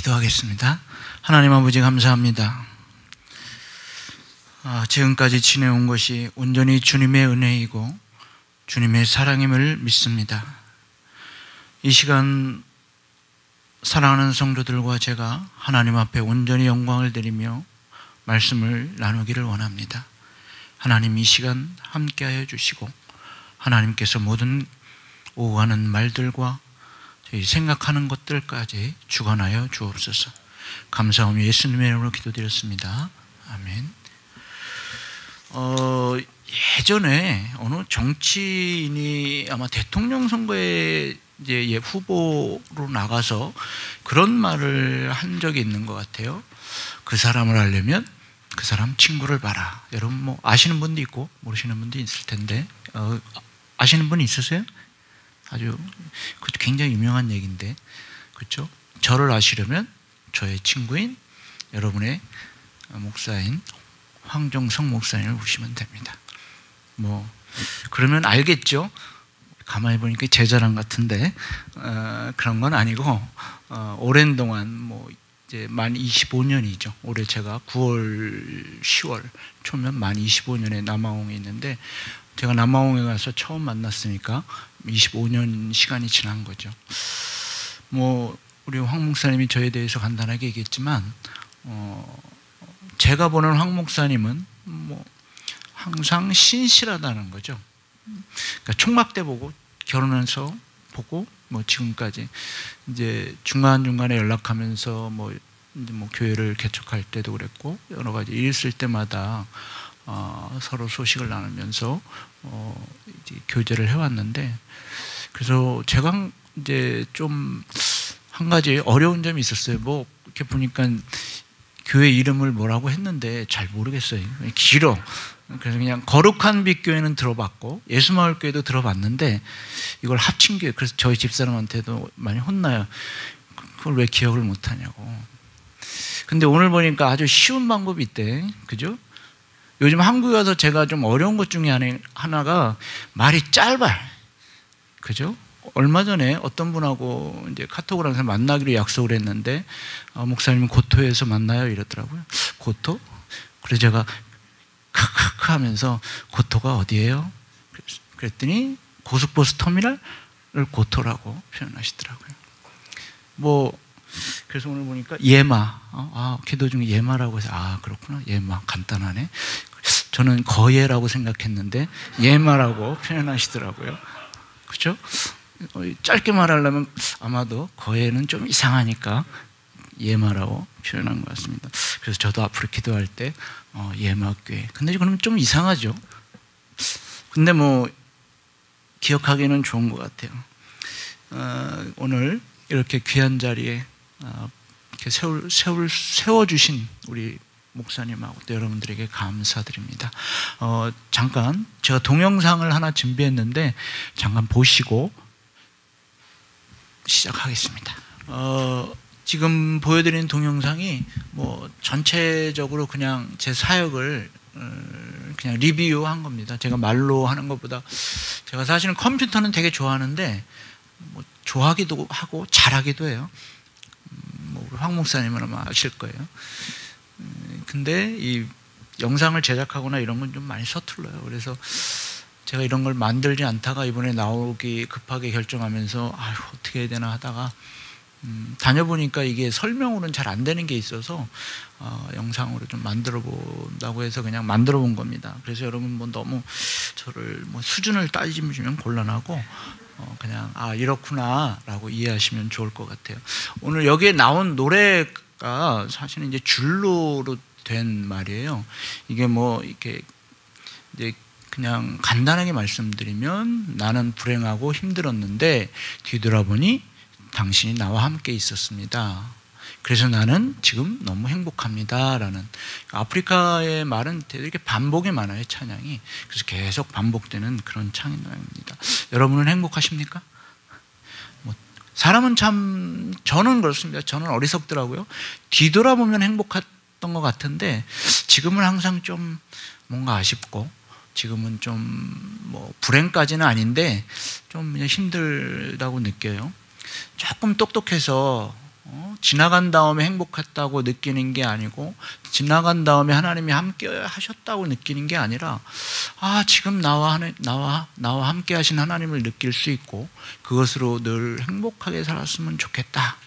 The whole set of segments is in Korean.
기도하겠습니다. 하나님 아버지 감사합니다. 지금까지 지내온 것이 온전히 주님의 은혜이고 주님의 사랑임을 믿습니다. 이 시간 사랑하는 성도들과 제가 하나님 앞에 온전히 영광을 드리며 말씀을 나누기를 원합니다. 하나님 이 시간 함께하여 주시고 하나님께서 모든 오고 가는 말들과 저희 생각하는 것들까지 주관하여 주옵소서. 감사하며 예수님의 이름으로 기도드렸습니다. 아멘. 예전에 어느 정치인이 아마 대통령 선거에 이제 후보로 나가서 그런 말을 한 적이 있는 것 같아요. 그 사람을 알려면 그 사람 친구를 봐라. 여러분 뭐 아시는 분도 있고 모르시는 분도 있을 텐데 아시는 분 있으세요? 아주 그것도 굉장히 유명한 얘기인데, 그렇죠? 저를 아시려면 저의 친구인 여러분의 목사인 황정성 목사님을 보시면 됩니다. 뭐 그러면 알겠죠? 가만히 보니까 제 자랑 같은데 그런 건 아니고 오랜 동안 뭐 이제 만 25년이죠. 올해 제가 9월, 10월 초면 만 25년에 남아홍에 있는데 제가 남아홍에 가서 처음 만났으니까 25년 시간이 지난 거죠. 뭐 우리 황 목사님이 저에 대해서 간단하게 얘기했지만 제가 보는 황 목사님은 뭐 항상 신실하다는 거죠. 그러니까 총각 때 보고 결혼해서 보고 뭐 지금까지 이제 중간중간에 연락하면서 뭐 교회를 개척할 때도 그랬고 여러 가지 일 있을 때마다 서로 소식을 나누면서 이제 교제를 해왔는데, 그래서 제가 이제 좀 한 가지 어려운 점이 있었어요. 뭐 이렇게 보니까 교회 이름을 뭐라고 했는데 잘 모르겠어요. 길어. 그래서 그냥 거룩한 빛 교회는 들어봤고 예수마을 교회도 들어봤는데 이걸 합친 교회, 그래서 저희 집사람한테도 많이 혼나요. 그걸 왜 기억을 못하냐고. 근데 오늘 보니까 아주 쉬운 방법이 있대. 그죠? 요즘 한국에 와서 제가 좀 어려운 것 중에 하나가 말이 짧아요. 그죠? 얼마 전에 어떤 분하고 이제 카톡을 하면서 만나기로 약속을 했는데 목사님은 고토에서 만나요 이러더라고요. 고토? 그래서 제가 크크크 하면서 고토가 어디예요? 그랬더니 고속버스 터미널을 고토라고 표현하시더라고요. 뭐 그래서 오늘 보니까 예마, 기도 중에 예마라고 해서 그렇구나, 예마 간단하네. 저는 거예라고 생각했는데 예마라고 표현하시더라고요. 그렇죠? 짧게 말하려면 아마도 거예는 좀 이상하니까 예마라고 표현한 것 같습니다. 그래서 저도 앞으로 기도할 때 예마교회. 근데 그러면 좀 이상하죠. 근데 뭐 기억하기는 좋은 것 같아요. 오늘 이렇게 귀한 자리에 이렇게 세워주신 우리 목사님하고 또 여러분들에게 감사드립니다. 잠깐 제가 동영상을 하나 준비했는데 잠깐 보시고 시작하겠습니다. 지금 보여드리는 동영상이 뭐 전체적으로 그냥 제 사역을 그냥 리뷰한 겁니다. 제가 말로 하는 것보다, 제가 사실은 컴퓨터는 되게 좋아하는데 뭐 좋아하기도 하고 잘하기도 해요. 뭐 황 목사님은 아마 아실 거예요. 근데 이 영상을 제작하거나 이런 건 좀 많이 서툴러요. 그래서 제가 이런 걸 만들지 않다가 이번에 나오기 급하게 결정하면서 어떻게 해야 되나 하다가 다녀보니까 이게 설명으로는 잘 안 되는 게 있어서 영상으로 좀 만들어 본다고 해서 그냥 만들어 본 겁니다. 그래서 여러분 뭐 너무 저를 뭐 수준을 따지면 곤란하고 그냥 이렇구나 라고 이해하시면 좋을 것 같아요. 오늘 여기에 나온 노래가 사실은 이제 줄로로 된 말이에요. 이게 뭐 이렇게 이제 그냥 간단하게 말씀드리면, 나는 불행하고 힘들었는데 뒤돌아보니 당신이 나와 함께 있었습니다. 그래서 나는 지금 너무 행복합니다 라는, 아프리카의 말은 되게 이렇게 반복이 많아요, 찬양이. 그래서 계속 반복되는 그런 찬양입니다. 여러분은 행복하십니까? 사람은 참, 저는 그렇습니다. 저는 어리석더라고요. 뒤돌아보면 행복했던 것 같은데 지금은 항상 좀 뭔가 아쉽고, 지금은 좀 뭐 불행까지는 아닌데 좀 그냥 힘들다고 느껴요. 조금 똑똑해서 지나간 다음에 행복했다고 느끼는 게 아니고, 지나간 다음에 하나님이 함께 하셨다고 느끼는 게 아니라, 지금 나와 함께 하신 하나님을 느낄 수 있고 그것으로 늘 행복하게 살았으면 좋겠다.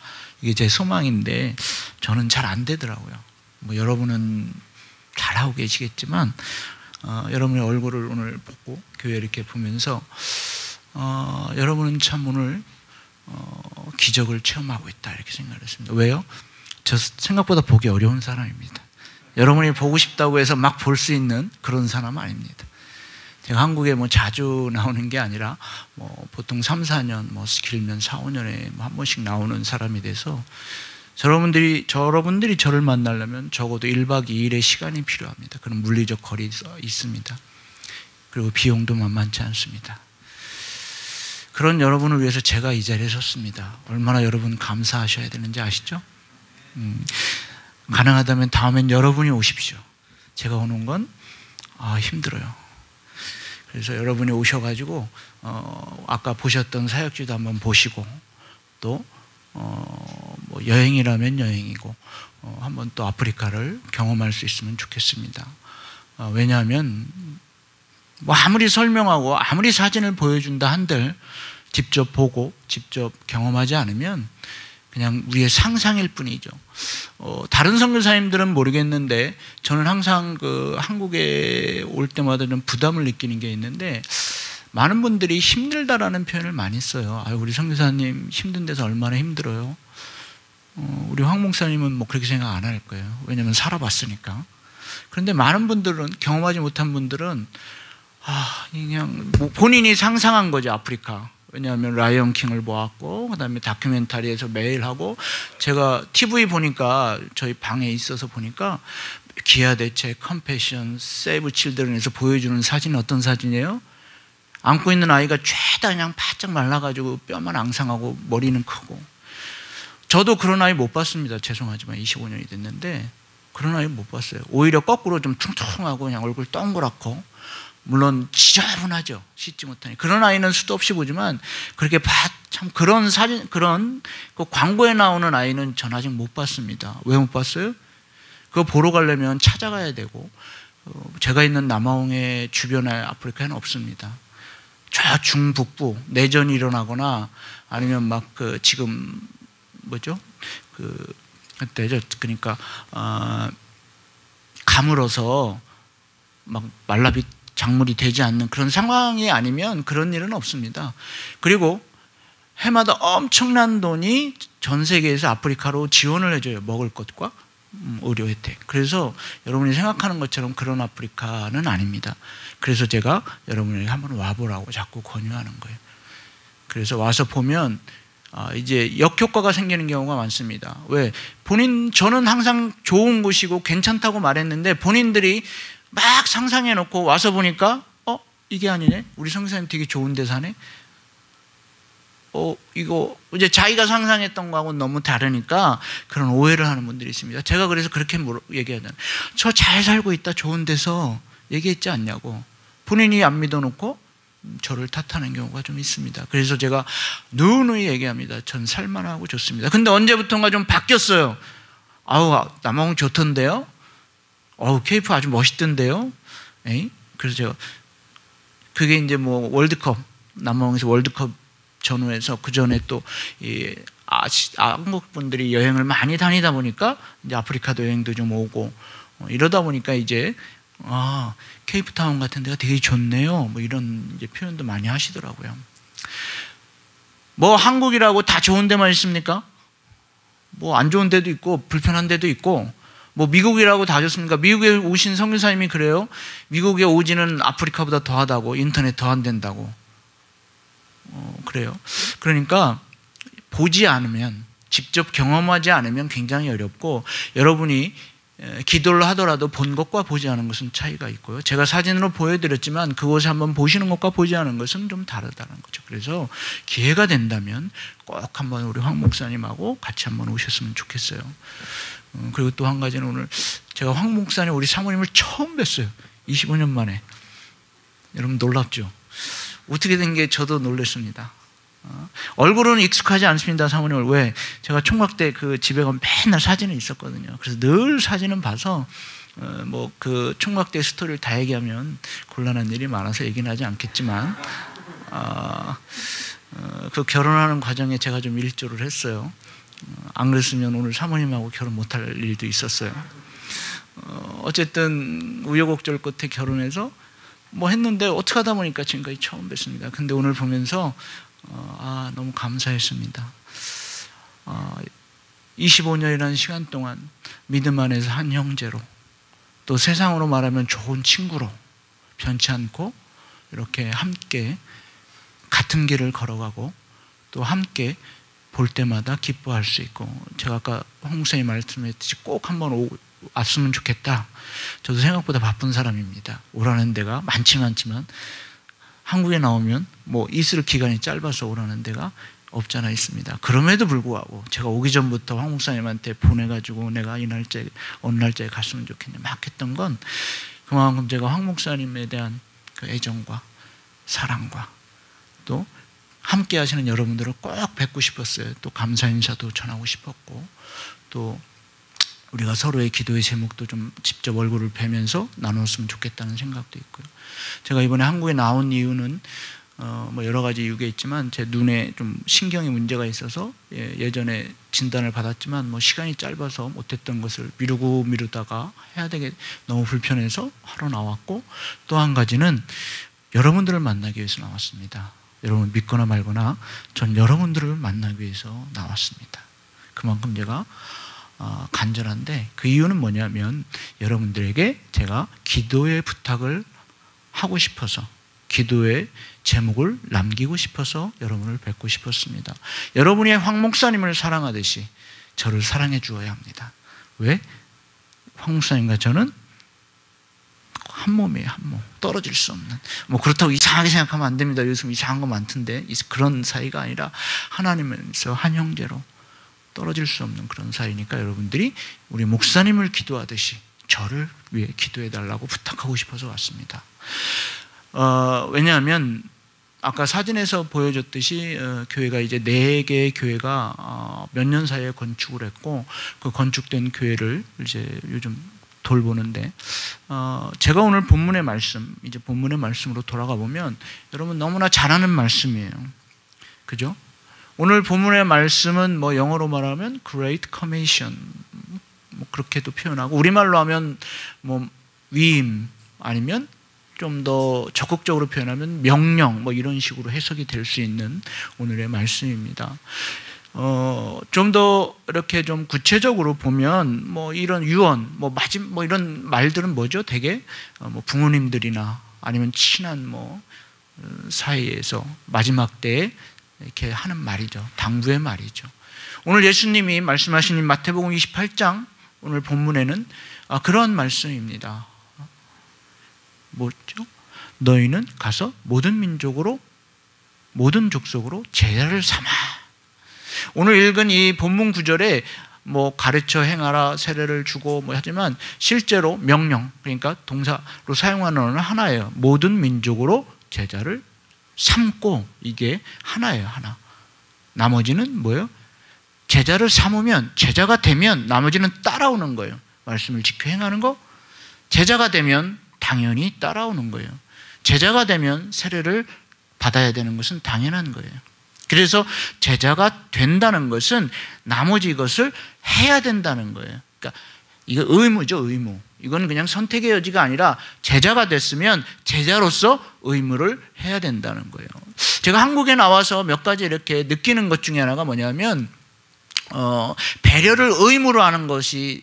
이게 제 소망인데 저는 잘 안 되더라고요. 여러분은 잘하고 계시겠지만 여러분의 얼굴을 오늘 보고 교회 이렇게 보면서 여러분은 참 오늘 기적을 체험하고 있다 이렇게 생각을 했습니다. 왜요? 저 생각보다 보기 어려운 사람입니다. 여러분이 보고 싶다고 해서 막 볼 수 있는 그런 사람은 아닙니다. 제가 한국에 자주 나오는 게 아니라 보통 3, 4년, 길면 4, 5년에 한 번씩 나오는 사람이 돼서 여러분들이 저를 만나려면 적어도 1박 2일의 시간이 필요합니다. 그런 물리적 거리가 있습니다. 그리고 비용도 만만치 않습니다. 그런 여러분을 위해서 제가 이 자리에 섰습니다. 얼마나 여러분 감사하셔야 되는지 아시죠? 가능하다면 다음엔 여러분이 오십시오. 제가 오는 건 힘들어요. 그래서 여러분이 오셔가지고 아까 보셨던 사역지도 한번 보시고 또 여행이라면 여행이고 한번 또 아프리카를 경험할 수 있으면 좋겠습니다. 왜냐하면 아무리 설명하고 아무리 사진을 보여준다 한들 직접 보고 직접 경험하지 않으면 그냥 우리의 상상일 뿐이죠. 다른 선교사님들은 모르겠는데 저는 항상 한국에 올 때마다 좀 부담을 느끼는 게 있는데, 많은 분들이 힘들다라는 표현을 많이 써요. 우리 선교사님 힘든 데서 얼마나 힘들어요. 우리 황 목사님은 그렇게 생각 안 할 거예요. 왜냐하면 살아봤으니까. 그런데 많은 분들은, 경험하지 못한 분들은 그냥 본인이 상상한 거죠, 아프리카. 왜냐하면 라이언 킹을 보았고 그다음에 다큐멘터리에서 매일 하고, 제가 TV 보니까 저희 방에 있어서 보니까 기아 대책, 컴패션, 세이브 칠드런에서 보여주는 사진은 어떤 사진이에요? 안고 있는 아이가 죄다 그냥 바짝 말라가지고 뼈만 앙상하고 머리는 크고. 저도 그런 아이 못 봤습니다. 죄송하지만 25년이 됐는데 그런 아이 못 봤어요. 오히려 거꾸로 좀 퉁퉁하고 그냥 얼굴 동그랗고, 물론 지저분하죠. 씻지 못하니. 그런 아이는 수도 없이 보지만 그렇게 참 그런 사진, 그런 광고에 나오는 아이는 전 아직 못 봤습니다. 왜 못 봤어요? 그거 보러 가려면 찾아가야 되고, 제가 있는 남아홍의 주변에 아프리카에는 없습니다. 저 중북부 내전이 일어나거나 아니면 지금 그때죠. 그러니까 가물어서 말라비 작물이 되지 않는 그런 상황이 아니면 그런 일은 없습니다. 그리고 해마다 엄청난 돈이 전 세계에서 아프리카로 지원을 해줘요. 먹을 것과 의료 혜택. 그래서 여러분이 생각하는 것처럼 그런 아프리카는 아닙니다. 그래서 제가 여러분에게 한번 와보라고 자꾸 권유하는 거예요. 그래서 와서 보면 이제 역효과가 생기는 경우가 많습니다. 왜? 저는 항상 좋은 곳이고 괜찮다고 말했는데 본인들이 막 상상해 놓고 와서 보니까 이게 아니네. 우리 선교사님 되게 좋은 데 사네. 이거 이제 자기가 상상했던 거하고는 너무 다르니까 그런 오해를 하는 분들이 있습니다. 제가 그래서 그렇게 얘기하잖아요. 저 잘 살고 있다, 좋은 데서 얘기했지 않냐고. 본인이 안 믿어놓고 저를 탓하는 경우가 좀 있습니다. 그래서 제가 누누이 얘기합니다. 전 살만하고 좋습니다. 근데 언제부턴가 좀 바뀌었어요. 남아공 좋던데요? 케이프 아주 멋있던데요? 그래서 제가 그게 이제 월드컵, 남아공에서 월드컵 전후에서 그 전에 또 한국 분들이 여행을 많이 다니다 보니까 이제 아프리카도 여행도 좀 오고 이러다 보니까 이제 케이프타운 같은 데가 되게 좋네요. 이런 이제 표현도 많이 하시더라고요. 한국이라고 다 좋은 데만 있습니까? 안 좋은 데도 있고 불편한 데도 있고, 미국이라고 다 좋습니까? 미국에 오신 선교사님이 그래요. 미국에 오지는 아프리카보다 더하다고, 인터넷 더 안 된다고. 그래요. 그러니까 보지 않으면, 직접 경험하지 않으면 굉장히 어렵고, 여러분이 기도를 하더라도 본 것과 보지 않은 것은 차이가 있고요. 제가 사진으로 보여드렸지만 그것을 한번 보시는 것과 보지 않은 것은 좀 다르다는 거죠. 그래서 기회가 된다면 꼭 한번 우리 황 목사님하고 같이 한번 오셨으면 좋겠어요. 그리고 또 한 가지는, 오늘 제가 황 목사님, 우리 사모님을 처음 뵀어요. 25년 만에. 여러분 놀랍죠? 어떻게 된 게 저도 놀랐습니다. 얼굴은 익숙하지 않습니다, 사모님을. 왜? 제가 총각 때 그 집에 가면 맨날 사진은 있었거든요. 그래서 늘 사진은 봐서 뭐 그 총각 때 스토리를 다 얘기하면 곤란한 일이 많아서 얘기는 하지 않겠지만 그 결혼하는 과정에 제가 좀 일조를 했어요. 안 그랬으면 오늘 사모님하고 결혼 못할 일도 있었어요. 어쨌든 우여곡절 끝에 결혼해서 뭐 했는데 어떻게 하다 보니까 지금까지 처음 뵀습니다. 근데 오늘 보면서 너무 감사했습니다. 25년이라는 시간 동안 믿음 안에서 한 형제로, 또 세상으로 말하면 좋은 친구로 변치 않고 이렇게 함께 같은 길을 걸어가고 또 함께 볼 때마다 기뻐할 수 있고, 제가 아까 홍 목사님 말씀했듯이 꼭 한번 왔으면 좋겠다. 저도 생각보다 바쁜 사람입니다. 오라는 데가 많지는 않지만 한국에 나오면 뭐 있을 기간이 짧아서 오라는 데가 없잖아 있습니다. 그럼에도 불구하고 제가 오기 전부터 황 목사님한테 보내가지고 내가 이 날짜에 어느 날짜에 갔으면 좋겠냐 막 했던 건 그만큼 제가 황 목사님에 대한 그 애정과 사랑과 또 함께 하시는 여러분들을 꼭 뵙고 싶었어요. 또 감사 인사도 전하고 싶었고, 또 우리가 서로의 기도의 제목도 좀 직접 얼굴을 뵈면서 나눴으면 좋겠다는 생각도 있고요. 제가 이번에 한국에 나온 이유는 뭐 여러 가지 이유가 있지만 제 눈에 좀 신경에 문제가 있어서 예전에 진단을 받았지만 뭐 시간이 짧아서 못했던 것을 미루다가 해야 되게 너무 불편해서 하러 나왔고, 또 한 가지는 여러분들을 만나기 위해서 나왔습니다. 여러분 믿거나 말거나 전 여러분들을 만나기 위해서 나왔습니다. 그만큼 제가 간절한데, 그 이유는 뭐냐면 여러분들에게 제가 기도의 부탁을 하고 싶어서, 기도의 제목을 남기고 싶어서 여러분을 뵙고 싶었습니다. 여러분이 황 목사님을 사랑하듯이 저를 사랑해 주어야 합니다. 왜? 황 목사님과 저는 한 몸이에요. 한 몸. 떨어질 수 없는. 뭐 그렇다고 이상하게 생각하면 안 됩니다. 요즘 이상한 거 많던데. 그런 사이가 아니라 하나님에서 한 형제로 떨어질 수 없는 그런 사이니까 여러분들이 우리 목사님을 기도하듯이 저를 위해 기도해 달라고 부탁하고 싶어서 왔습니다. 왜냐하면 아까 사진에서 보여줬듯이 교회가 이제 4개의 교회가 몇 년 사이에 건축을 했고, 그 건축된 교회를 이제 요즘 돌보는데, 제가 오늘 본문의 말씀, 이제 본문의 말씀으로 돌아가 보면 여러분 너무나 잘 아는 말씀이에요. 그죠? 오늘 본문의 말씀은 뭐 영어로 말하면 Great Commission, 뭐 그렇게도 표현하고, 우리말로 하면 뭐 위임, 아니면 좀 더 적극적으로 표현하면 명령, 뭐 이런 식으로 해석이 될 수 있는 오늘의 말씀입니다. 좀 더 이렇게 좀 구체적으로 보면 뭐 이런 유언, 뭐 이런 말들은 뭐죠? 되게 뭐 부모님들이나 아니면 친한 뭐 사이에서 마지막 때에 이렇게 하는 말이죠. 당부의 말이죠. 오늘 예수님이 말씀하신 마태복음 28장 오늘 본문에는 그런 말씀입니다. 뭐죠? 너희는 가서 모든 민족으로, 모든 족속으로 제자를 삼아. 오늘 읽은 이 본문 구절에 뭐 가르쳐 행하라, 세례를 주고 뭐 하지만 실제로 명령, 그러니까 동사로 사용하는 언어는 하나예요. 모든 민족으로 제자를 삼고, 이게 하나예요. 하나. 나머지는 뭐예요? 제자를 삼으면, 제자가 되면 나머지는 따라오는 거예요. 말씀을 지켜 행하는 거, 제자가 되면 당연히 따라오는 거예요. 제자가 되면 세례를 받아야 되는 것은 당연한 거예요. 그래서 제자가 된다는 것은 나머지 것을 해야 된다는 거예요. 그러니까 이거 의무죠, 의무. 이건 그냥 선택의 여지가 아니라 제자가 됐으면 제자로서 의무를 해야 된다는 거예요. 제가 한국에 나와서 몇 가지 이렇게 느끼는 것 중에 하나가 뭐냐면 배려를 의무로 하는 것이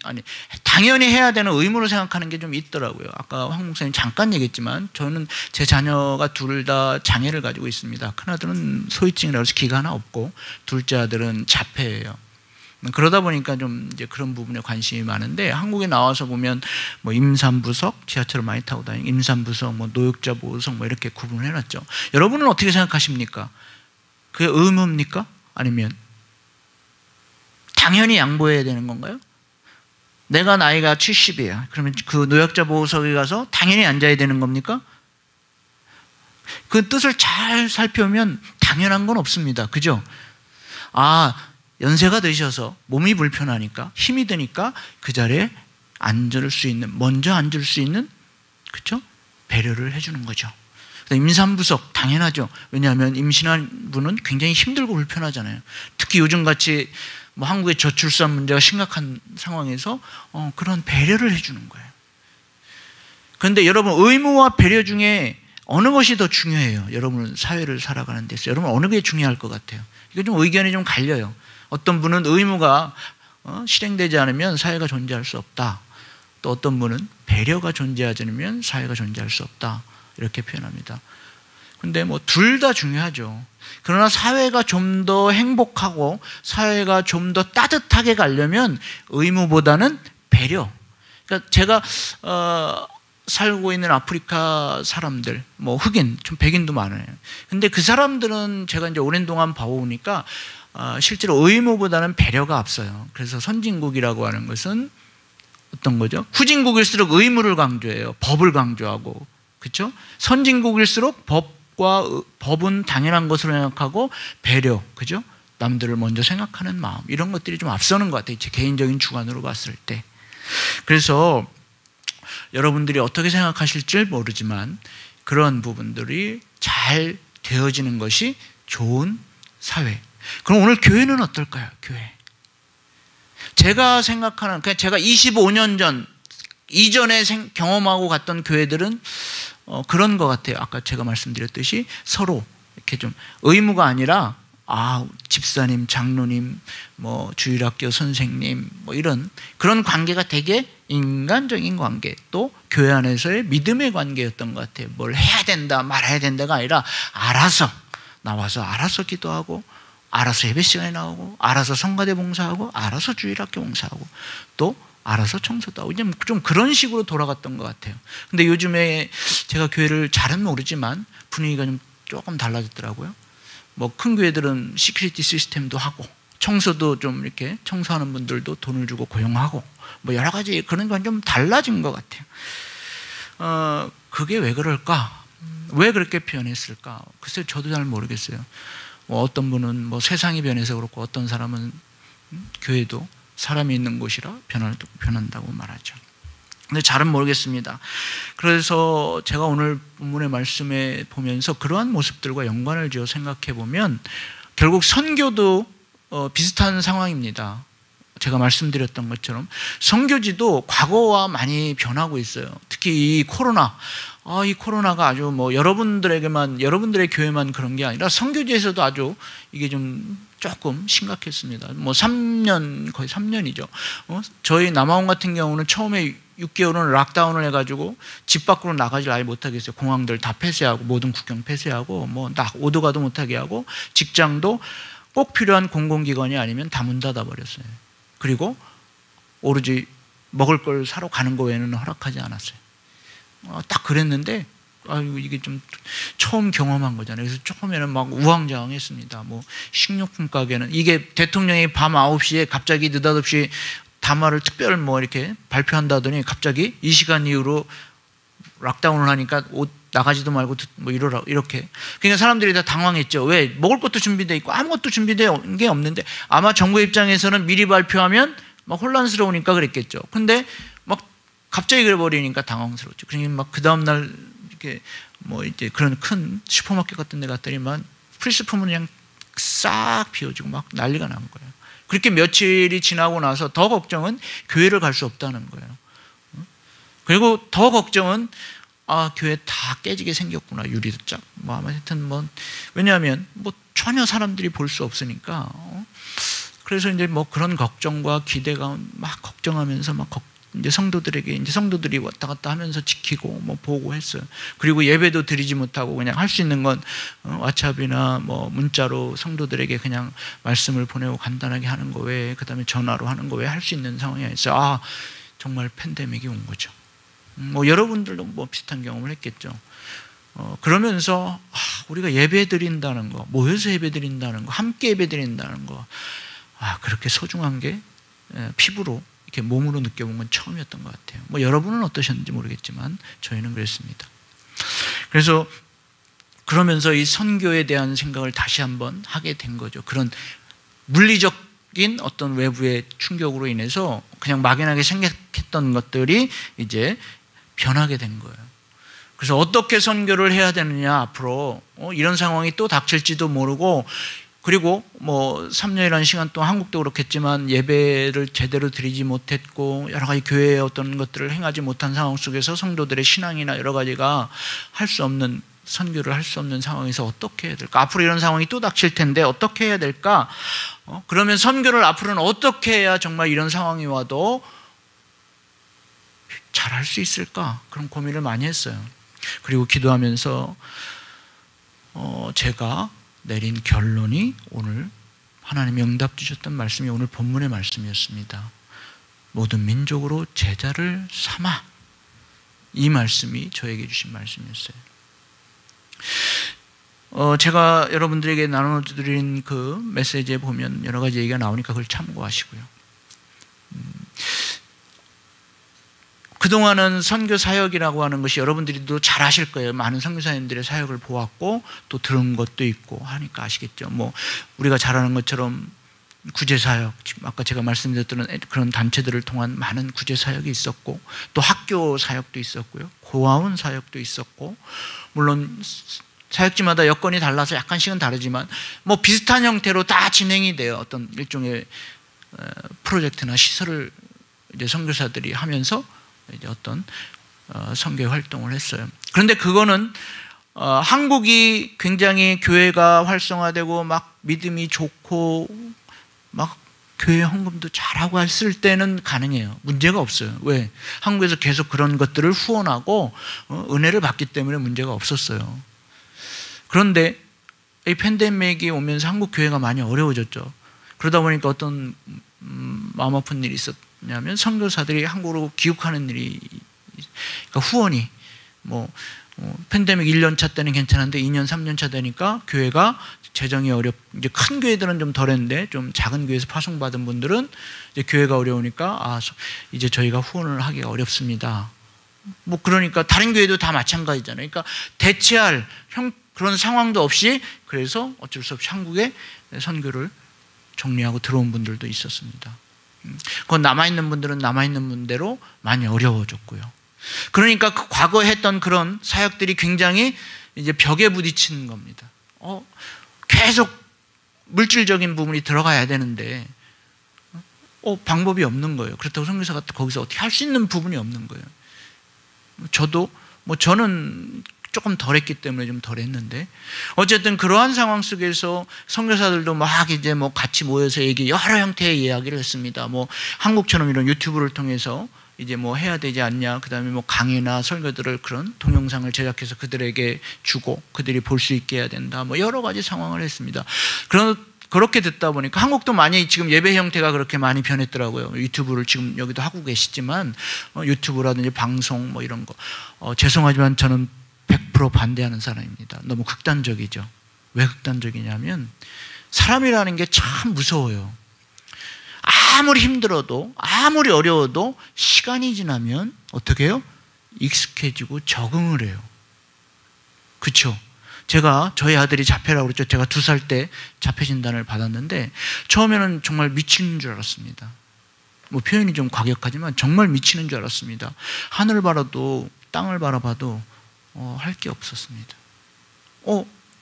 당연히 해야 되는 의무로 생각하는 게 좀 있더라고요. 아까 황 목사님 잠깐 얘기했지만 저는 제 자녀가 둘 다 장애를 가지고 있습니다. 큰아들은 소위증이라고 해서 기가 하나 없고 둘째 아들은 자폐예요. 그러다 보니까 좀 이제 그런 부분에 관심이 많은데, 한국에 나와서 보면 뭐 임산부석, 지하철을 많이 타고 다니는 임산부석, 뭐 노약자 보호석 뭐 이렇게 구분을 해놨죠. 여러분은 어떻게 생각하십니까? 그게 의무입니까? 아니면 당연히 양보해야 되는 건가요? 내가 나이가 70이에요. 그러면 그 노약자 보호석에 가서 당연히 앉아야 되는 겁니까? 그 뜻을 잘 살펴보면 당연한 건 없습니다. 그죠? 연세가 드셔서 몸이 불편하니까, 힘이 드니까 그 자리에 앉을 수 있는, 먼저 앉을 수 있는, 그렇죠? 배려를 해주는 거죠. 임산부석 당연하죠. 왜냐하면 임신한 분은 굉장히 힘들고 불편하잖아요. 특히 요즘같이 뭐 한국의 저출산 문제가 심각한 상황에서 그런 배려를 해주는 거예요. 그런데 여러분, 의무와 배려 중에 어느 것이 더 중요해요? 여러분 사회를 살아가는 데서 여러분 어느 게 중요할 것 같아요? 이거 좀 의견이 좀 갈려요. 어떤 분은 의무가 실행되지 않으면 사회가 존재할 수 없다. 또 어떤 분은 배려가 존재하지 않으면 사회가 존재할 수 없다. 이렇게 표현합니다. 근데 뭐 둘 다 중요하죠. 그러나 사회가 좀 더 행복하고 사회가 좀 더 따뜻하게 가려면 의무보다는 배려. 그러니까 제가 살고 있는 아프리카 사람들, 뭐 흑인, 좀 백인도 많아요. 근데 그 사람들은 제가 이제 오랜 동안 봐오니까 실제로 의무보다는 배려가 앞서요. 그래서 선진국이라고 하는 것은 어떤 거죠? 후진국일수록 의무를 강조해요. 법을 강조하고, 그렇죠? 선진국일수록 법은 당연한 것으로 생각하고 배려, 그죠? 남들을 먼저 생각하는 마음, 이런 것들이 좀 앞서는 것 같아요. 제 개인적인 주관으로 봤을 때. 그래서 여러분들이 어떻게 생각하실지 모르지만 그런 부분들이 잘 되어지는 것이 좋은 사회. 그럼 오늘 교회는 어떨까요? 교회. 제가 생각하는, 그냥 제가 25년 전 이전에 경험하고 갔던 교회들은 그런 것 같아요. 아까 제가 말씀드렸듯이 서로 이렇게 좀 의무가 아니라 집사님, 장로님, 뭐 주일학교 선생님, 뭐 이런 그런 관계가 되게 인간적인 관계, 또 교회 안에서의 믿음의 관계였던 것 같아요. 뭘 해야 된다, 말아야 된다가 아니라 알아서 나와서 알아서 기도하고, 알아서 예배 시간에 나오고, 알아서 성가대 봉사하고, 알아서 주일학교 봉사하고, 또 알아서 청소도 하고, 이제 좀 그런 식으로 돌아갔던 것 같아요. 근데 요즘에 제가 교회를 잘은 모르지만 분위기가 좀 조금 달라졌더라고요. 뭐 큰 교회들은 시큐리티 시스템도 하고, 청소도 좀 이렇게 청소하는 분들도 돈을 주고 고용하고, 뭐 여러 가지 그런 건 좀 달라진 것 같아요. 그게 왜 그럴까? 왜 그렇게 표현했을까? 글쎄요, 저도 잘 모르겠어요. 뭐 어떤 분은 뭐 세상이 변해서 그렇고, 어떤 사람은 교회도 사람이 있는 곳이라 변한다고 말하죠. 근데 잘은 모르겠습니다. 그래서 제가 오늘 본문의 말씀에 보면서 그러한 모습들과 연관을 지어 생각해 보면 결국 선교도 비슷한 상황입니다. 제가 말씀드렸던 것처럼 선교지도 과거와 많이 변하고 있어요. 특히 이 코로나. 이 코로나가 아주 뭐 여러분들의 교회만 그런 게 아니라 선교지에서도 아주 이게 좀 조금 심각했습니다. 뭐 3년, 거의 3년이죠. 저희 남아원 같은 경우는 처음에 6개월은 락다운을 해가지고 집 밖으로 나가질 아예 못하게 했어요. 공항들 다 폐쇄하고, 모든 국경 폐쇄하고, 뭐 오도 가도 못하게 하고, 직장도 꼭 필요한 공공기관이 아니면 다 문 닫아 버렸어요. 그리고 오로지 먹을 걸 사러 가는 거 외에는 허락하지 않았어요. 딱 그랬는데 이게 좀 처음 경험한 거잖아요. 그래서 처음에는 막 우왕좌왕했습니다. 뭐 식료품 가게는, 이게 대통령이 밤 9시에 갑자기 느닷없이 담화를 특별 뭐 이렇게 발표한다더니 갑자기 이 시간 이후로 락다운을 하니까 옷 나가지도 말고 뭐 이러라, 이렇게. 그러니까 사람들이 다 당황했죠. 왜? 먹을 것도 준비되어 있고 아무것도 준비된 게 없는데, 아마 정부 입장에서는 미리 발표하면 막 혼란스러우니까 그랬겠죠. 근데 막 갑자기 그래버리니까 당황스러웠죠. 그러니까 막 그 다음날 이렇게 뭐 이제 그런 큰 슈퍼마켓 같은 데 갔더니 막 필수품은 그냥 싹 비워지고 막 난리가 난 거예요. 그렇게 며칠이 지나고 나서 더 걱정은 교회를 갈 수 없다는 거예요. 그리고 더 걱정은 교회 다 깨지게 생겼구나, 유리도 쫙. 뭐 하여튼 뭐, 왜냐하면 뭐 전혀 사람들이 볼 수 없으니까. 그래서 이제 뭐 그런 걱정과 기대가 막 걱정하면서 이제 성도들이 왔다 갔다 하면서 지키고 뭐 보고 했어요. 그리고 예배도 드리지 못하고 그냥 할 수 있는 건 왓츠앱이나 뭐 문자로 성도들에게 그냥 말씀을 보내고 간단하게 하는 거 외에, 그 다음에 전화로 하는 거 외에 할 수 있는 상황이었어요. 정말 팬데믹이 온 거죠. 뭐 여러분들도 뭐 비슷한 경험을 했겠죠. 그러면서 우리가 예배 드린다는 거, 모여서 예배 드린다는 거, 함께 예배 드린다는 거, 그렇게 소중한 게 피부로 이렇게 몸으로 느껴본 건 처음이었던 것 같아요. 뭐 여러분은 어떠셨는지 모르겠지만 저희는 그랬습니다. 그래서 그러면서 이 선교에 대한 생각을 다시 한번 하게 된 거죠. 그런 물리적인 어떤 외부의 충격으로 인해서 그냥 막연하게 생각했던 것들이 이제 변하게 된 거예요. 그래서 어떻게 선교를 해야 되느냐, 앞으로 이런 상황이 또 닥칠지도 모르고, 그리고 뭐 3년이라는 시간 동안 한국도 그렇겠지만 예배를 제대로 드리지 못했고 여러 가지 교회의 어떤 것들을 행하지 못한 상황 속에서 성도들의 신앙이나 여러 가지가 할 수 없는, 선교를 할 수 없는 상황에서 어떻게 해야 될까? 앞으로 이런 상황이 또 닥칠 텐데 어떻게 해야 될까? 그러면 선교를 앞으로는 어떻게 해야 정말 이런 상황이 와도 잘할 수 있을까? 그런 고민을 많이 했어요. 그리고 기도하면서 제가 내린 결론이 오늘 하나님이 응답 주셨던 말씀이 오늘 본문의 말씀이었습니다. 모든 민족으로 제자를 삼아. 이 말씀이 저에게 주신 말씀이었어요. 제가 여러분들에게 나눠드린 그 메시지에 보면 여러 가지 얘기가 나오니까 그걸 참고하시고요. 그동안은 선교 사역이라고 하는 것이 여러분들도 잘 아실 거예요. 많은 선교사님들의 사역을 보았고 또 들은 것도 있고 하니까 아시겠죠. 뭐 우리가 잘 아는 것처럼 구제사역, 아까 제가 말씀드렸던 그런 단체들을 통한 많은 구제사역이 있었고, 또 학교 사역도 있었고요, 고아원 사역도 있었고, 물론 사역지마다 여건이 달라서 약간씩은 다르지만 뭐 비슷한 형태로 다 진행이 돼요. 어떤 일종의 프로젝트나 시설을 이제 선교사들이 하면서 이제 어떤 선교 활동을 했어요. 그런데 그거는 한국이 굉장히 교회가 활성화되고 막 믿음이 좋고 막 교회 헌금도 잘하고 했을 때는 가능해요. 문제가 없어요. 왜? 한국에서 계속 그런 것들을 후원하고 은혜를 받기 때문에 문제가 없었어요. 그런데 이 팬데믹이 오면서 한국 교회가 많이 어려워졌죠. 그러다 보니까 어떤 마음 아픈 일이 있었냐면 선교사들이 한국으로 귀국하는 일이, 그러니까 후원이 뭐 팬데믹 1년 차 때는 괜찮은데 2년 3년 차 되니까 교회가 재정이 이제 큰 교회들은 좀 덜했는데 좀 작은 교회에서 파송받은 분들은 이제 교회가 어려우니까 이제 저희가 후원을 하기가 어렵습니다. 뭐 그러니까 다른 교회도 다 마찬가지잖아요. 그러니까 대체할 그런 상황도 없이, 그래서 어쩔 수 없이 한국에 선교를 정리하고 들어온 분들도 있었습니다. 그건 남아있는 분들은 남아있는 분대로 많이 어려워졌고요. 그러니까 그 과거에 했던 그런 사역들이 굉장히 이제 벽에 부딪히는 겁니다. 계속 물질적인 부분이 들어가야 되는데 방법이 없는 거예요. 그렇다고 선교사가 거기서 어떻게 할 수 있는 부분이 없는 거예요. 저는 조금 덜했기 때문에 좀 덜했는데, 어쨌든 그러한 상황 속에서 선교사들도 막 이제 뭐 같이 모여서 여러 형태의 이야기를 했습니다. 뭐 한국처럼 이런 유튜브를 통해서 이제 뭐 해야 되지 않냐, 그 다음에 뭐 강의나 설교들을 그런 동영상을 제작해서 그들에게 주고 그들이 볼 수 있게 해야 된다, 뭐 여러 가지 상황을 했습니다. 그렇게 듣다 보니까 한국도 많이 지금 예배 형태가 그렇게 많이 변했더라고요. 유튜브를 지금 여기도 하고 계시지만 유튜브라든지 방송 뭐 이런 거, 죄송하지만 저는 100% 반대하는 사람입니다. 너무 극단적이죠. 왜 극단적이냐면 사람이라는 게 참 무서워요. 아무리 힘들어도 아무리 어려워도 시간이 지나면 어떻게 해요? 익숙해지고 적응을 해요. 그렇죠? 제가 저희 아들이 자폐라고 그랬죠. 제가 2살 때 자폐 진단을 받았는데 처음에는 정말 미치는 줄 알았습니다. 뭐 표현이 좀 과격하지만 정말 미치는 줄 알았습니다. 하늘을 바라도 땅을 바라봐도 할 게 없었습니다.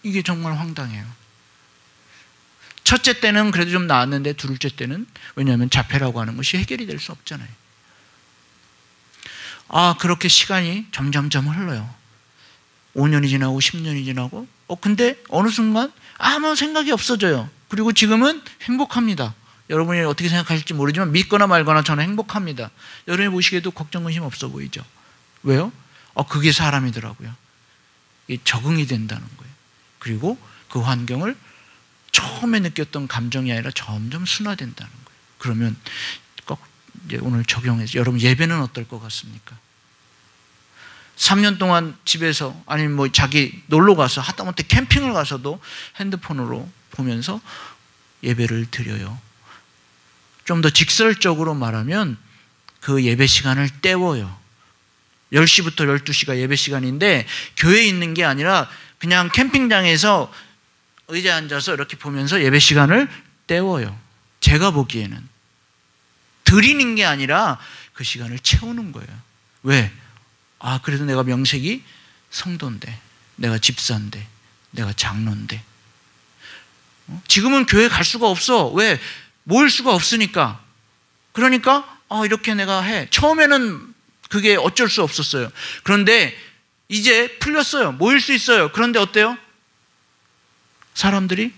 이게 정말 황당해요. 첫째 때는 그래도 좀 나았는데 둘째 때는, 왜냐하면 자폐라고 하는 것이 해결이 될 수 없잖아요. 그렇게 시간이 점점점 흘러요. 5년이 지나고 10년이 지나고 근데 어느 순간 아무 생각이 없어져요. 그리고 지금은 행복합니다. 여러분이 어떻게 생각하실지 모르지만 믿거나 말거나 저는 행복합니다. 여러분이 보시기에도 걱정 근심 없어 보이죠? 왜요? 그게 사람이더라고요. 적응이 된다는 거예요. 그리고 그 환경을 처음에 느꼈던 감정이 아니라 점점 순화된다는 거예요. 그러면 꼭 이제 오늘 적용해서 여러분 예배는 어떨 것 같습니까? 3년 동안 집에서, 아니면 뭐 자기 놀러 가서, 하다못해 캠핑을 가서도 핸드폰으로 보면서 예배를 드려요. 좀 더 직설적으로 말하면 그 예배 시간을 때워요. 10시부터 12시가 예배 시간인데 교회에 있는 게 아니라 그냥 캠핑장에서 의자에 앉아서 이렇게 보면서 예배 시간을 때워요. 제가 보기에는 드리는 게 아니라 그 시간을 채우는 거예요. 왜? 그래도 내가 명색이 성도인데, 내가 집사인데, 내가 장로인데, 지금은 교회 갈 수가 없어. 왜? 모일 수가 없으니까. 그러니까 이렇게 내가 해. 처음에는 그게 어쩔 수 없었어요. 그런데 이제 풀렸어요. 모일 수 있어요. 그런데 어때요? 사람들이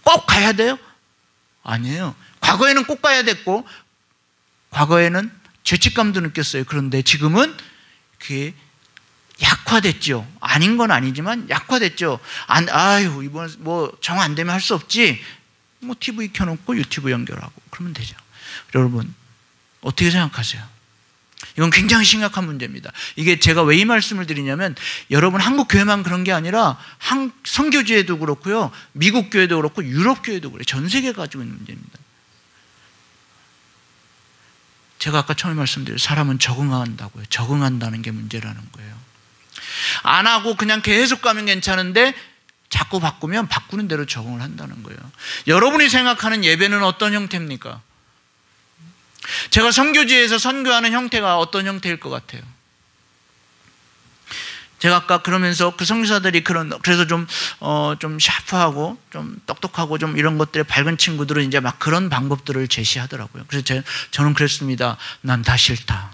꼭 가야 돼요? 아니에요. 과거에는 꼭 가야 됐고, 과거에는 죄책감도 느꼈어요. 그런데 지금은 그게 약화됐죠. 아닌 건 아니지만 약화됐죠. 이번 정 안 되면 할 수 없지. TV 켜놓고 유튜브 연결하고 그러면 되죠. 여러분, 어떻게 생각하세요? 이건 굉장히 심각한 문제입니다. 이게 제가 왜 이 말씀을 드리냐면, 여러분 한국 교회만 그런 게 아니라 선교지에도 그렇고요, 미국 교회도 그렇고 유럽 교회도 그래요. 전 세계가 가지고 있는 문제입니다. 제가 아까 처음에 말씀드린 사람은 적응한다고요. 적응한다는 게 문제라는 거예요. 안 하고 그냥 계속 가면 괜찮은데 자꾸 바꾸면 바꾸는 대로 적응을 한다는 거예요. 여러분이 생각하는 예배는 어떤 형태입니까? 제가 선교지에서 선교하는 형태가 어떤 형태일 것 같아요? 제가 아까 그러면서 그 선교사들이 그래서 좀 샤프하고 좀 똑똑하고 좀 이런 것들에 밝은 친구들은 이제 막 그런 방법들을 제시하더라고요. 그래서 저는 그랬습니다. 난 다 싫다.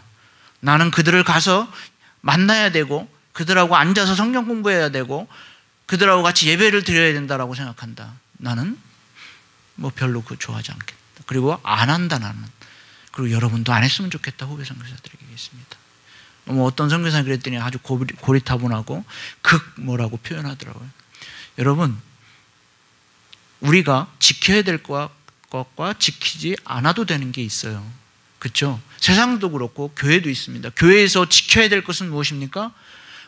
나는 그들을 가서 만나야 되고, 그들하고 앉아서 성경 공부해야 되고, 그들하고 같이 예배를 드려야 된다라고 생각한다. 나는 별로 좋아하지 않겠다. 그리고 안 한다, 나는. 그리고 여러분도 안 했으면 좋겠다, 후배 선교사들에게 얘기했습니다. 어떤 선교사님 그랬더니 아주 고리타분하고 뭐라고 표현하더라고요. 여러분, 우리가 지켜야 될 것과 지키지 않아도 되는 게 있어요. 그렇죠? 세상도 그렇고 교회도 있습니다. 교회에서 지켜야 될 것은 무엇입니까?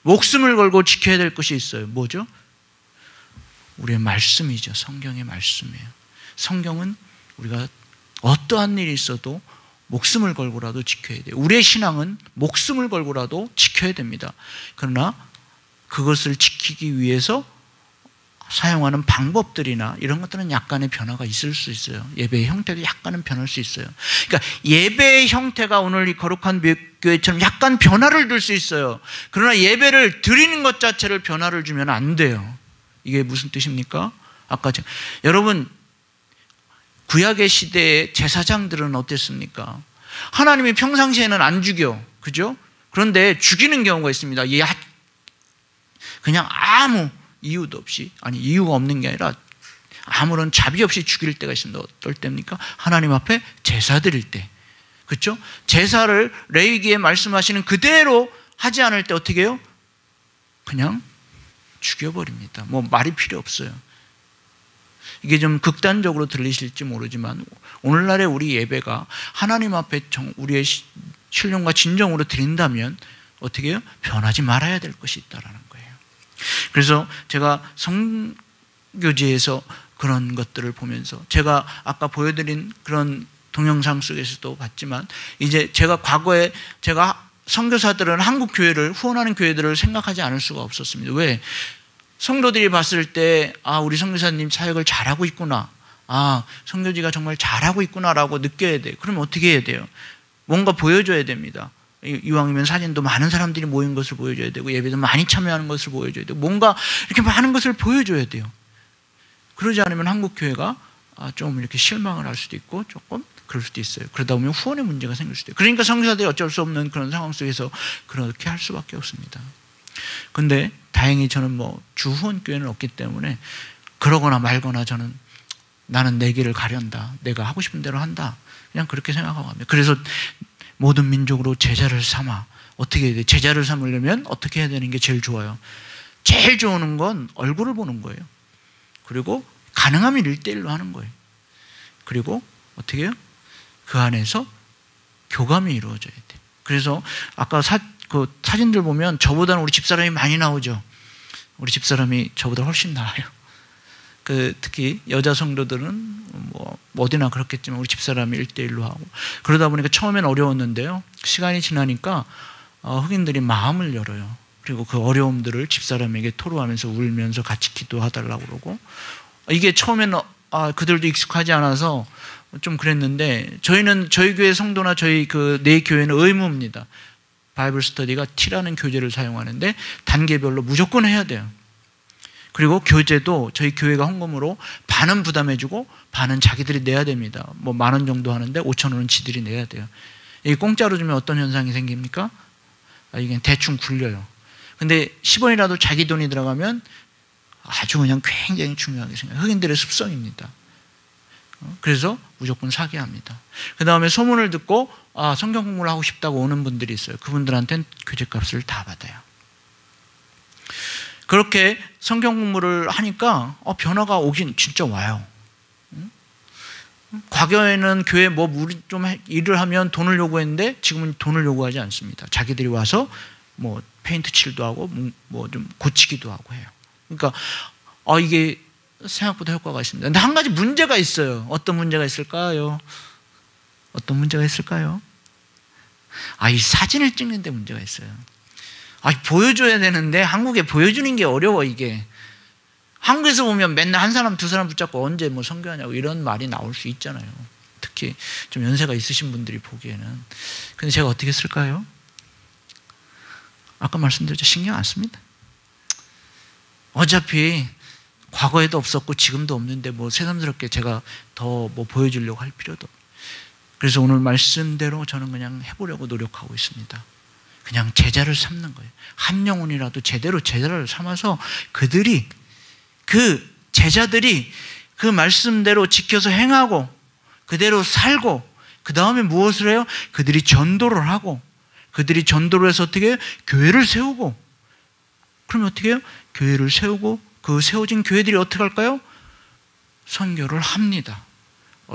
목숨을 걸고 지켜야 될 것이 있어요. 뭐죠? 우리의 말씀이죠. 성경의 말씀이에요. 성경은 우리가 어떠한 일이 있어도 목숨을 걸고라도 지켜야 돼요. 우리의 신앙은 목숨을 걸고라도 지켜야 됩니다. 그러나 그것을 지키기 위해서 사용하는 방법들이나 이런 것들은 약간의 변화가 있을 수 있어요. 예배의 형태도 약간은 변할 수 있어요. 그러니까 예배의 형태가 오늘 이 거룩한 교회처럼 약간 변화를 줄 수 있어요. 그러나 예배를 드리는 것 자체를 변화를 주면 안 돼요. 이게 무슨 뜻입니까? 여러분, 구약의 시대의 제사장들은 어땠습니까? 하나님이 평상시에는 안 죽여, 그죠? 그런데 죽이는 경우가 있습니다. 그냥 아무 이유도 없이, 이유가 없는 게 아니라 아무런 자비 없이 죽일 때가 있습니다. 어떨 때입니까? 하나님 앞에 제사 드릴 때, 그렇죠? 제사를 레위기에 말씀하시는 그대로 하지 않을 때 어떻게 해요? 그냥 죽여버립니다. 말이 필요 없어요. 이게 좀 극단적으로 들리실지 모르지만 오늘날의 우리 예배가 하나님 앞에 우리의 신령과 진정으로 드린다면 어떻게 해요? 변하지 말아야 될 것이 있다는 거예요. 그래서 제가 선교지에서 그런 것들을 보면서, 제가 아까 보여드린 그런 동영상 속에서도 봤지만, 이제 제가 과거에 선교사들은 한국 교회를, 후원하는 교회들을 생각하지 않을 수가 없었습니다. 왜? 성도들이 봤을 때 우리 선교사님 사역을 잘하고 있구나, 선교지가 정말 잘하고 있구나라고 느껴야 돼요. 그러면 어떻게 해야 돼요? 뭔가 보여줘야 됩니다. 이왕이면 사진도 많은 사람들이 모인 것을 보여줘야 되고, 예배도 많이 참여하는 것을 보여줘야 되고, 뭔가 이렇게 많은 것을 보여줘야 돼요. 그러지 않으면 한국 교회가 좀 이렇게 실망을 할 수도 있고 조금 그럴 수도 있어요. 그러다 보면 후원의 문제가 생길 수도 있어요. 그러니까 선교사들이 어쩔 수 없는 그런 상황 속에서 그렇게 할 수밖에 없습니다. 근데 다행히 저는 주후원교회는 없기 때문에 그러거나 말거나 나는 내 길을 가련다, 내가 하고 싶은 대로 한다, 그냥 그렇게 생각하고 합니다. 그래서 모든 민족으로 제자를 삼아. 어떻게 해야 돼? 제자를 삼으려면 어떻게 해야 되는 게 제일 좋아요? 제일 좋은 건 얼굴을 보는 거예요. 그리고 가능하면 1:1로 하는 거예요. 그리고 어떻게 해요? 그 안에서 교감이 이루어져야 돼요. 그래서 아까 사진들 보면 저보다는 우리 집사람이 많이 나오죠. 우리 집사람이 저보다 훨씬 나아요. 특히 여자 성도들은 어디나 그렇겠지만 우리 집사람이 1:1로 하고, 그러다 보니까 처음엔 어려웠는데요, 시간이 지나니까 흑인들이 마음을 열어요. 그리고 그 어려움들을 집사람에게 토로하면서 울면서 같이 기도하달라고 그러고, 이게 처음에는 그들도 익숙하지 않아서 좀 그랬는데, 저희 교회 성도나 저희 내 교회는 의무입니다. 바이블 스터디가 T라는 교재를 사용하는데 단계별로 무조건 해야 돼요. 그리고 교재도 저희 교회가 헌금으로 반은 부담해주고 반은 자기들이 내야 됩니다. 뭐 10,000원 정도 하는데 5,000원은 지들이 내야 돼요. 이게 공짜로 주면 어떤 현상이 생깁니까? 이게 대충 굴려요. 근데 10원이라도 자기 돈이 들어가면 아주 그냥 굉장히 중요하게 생겨요. 흑인들의 습성입니다. 그래서 무조건 사게 합니다. 그 다음에 소문을 듣고 성경 공부를 하고 싶다고 오는 분들이 있어요. 그분들한테는 교재값을 다 받아요. 그렇게 성경 공부를 하니까 변화가 오긴 진짜 와요. 과거에는 교회 좀 일을 하면 돈을 요구했는데 지금은 돈을 요구하지 않습니다. 자기들이 와서 뭐 페인트 칠도 하고 뭐 좀 고치기도 하고 해요. 그러니까 이게 생각보다 효과가 있습니다. 근데 한 가지 문제가 있어요. 어떤 문제가 있을까요? 어떤 문제가 있을까요? 이 사진을 찍는 데 문제가 있어요. 보여줘야 되는데 한국에 보여주는 게 어려워. 이게 한국에서 보면 맨날 한 사람 두 사람 붙잡고 언제 뭐 선교하냐고 이런 말이 나올 수 있잖아요. 특히 좀 연세가 있으신 분들이 보기에는. 근데 제가 어떻게 쓸까요? 아까 말씀드렸죠. 신경 안 씁니다. 어차피 과거에도 없었고 지금도 없는데 뭐 새삼스럽게 제가 더 뭐 보여주려고 할 필요도 없어요. 그래서 오늘 말씀대로 저는 그냥 해보려고 노력하고 있습니다. 그냥 제자를 삼는 거예요. 한 영혼이라도 제대로 제자를 삼아서 그 제자들이 그 말씀대로 지켜서 행하고 그대로 살고, 그 다음에 무엇을 해요? 그들이 전도를 하고, 그들이 전도를 해서 어떻게 해요? 교회를 세우고. 그러면 어떻게 해요? 교회를 세우고 그 세워진 교회들이 어떻게 할까요? 선교를 합니다.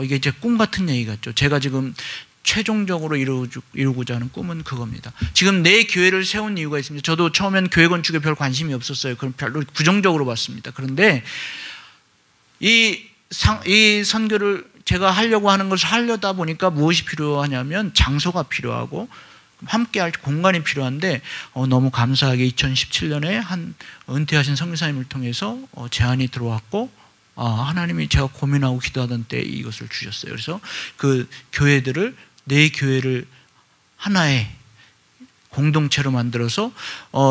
이게 이제 꿈 같은 얘기 같죠. 제가 지금 최종적으로 이루고자 하는 꿈은 그겁니다. 지금 내 교회를 세운 이유가 있습니다. 저도 처음엔 교회 건축에 별 관심이 없었어요. 그럼 별로 부정적으로 봤습니다. 그런데 이 선교를 제가 하려고 하는 것을 하려다 보니까 무엇이 필요하냐면 장소가 필요하고 함께할 공간이 필요한데, 너무 감사하게 2017년에 한 은퇴하신 선교사님을 통해서 제안이 들어왔고, 하나님이 제가 고민하고 기도하던 때 이것을 주셨어요. 그래서 그 교회들을, 내 교회를 하나의 공동체로 만들어서,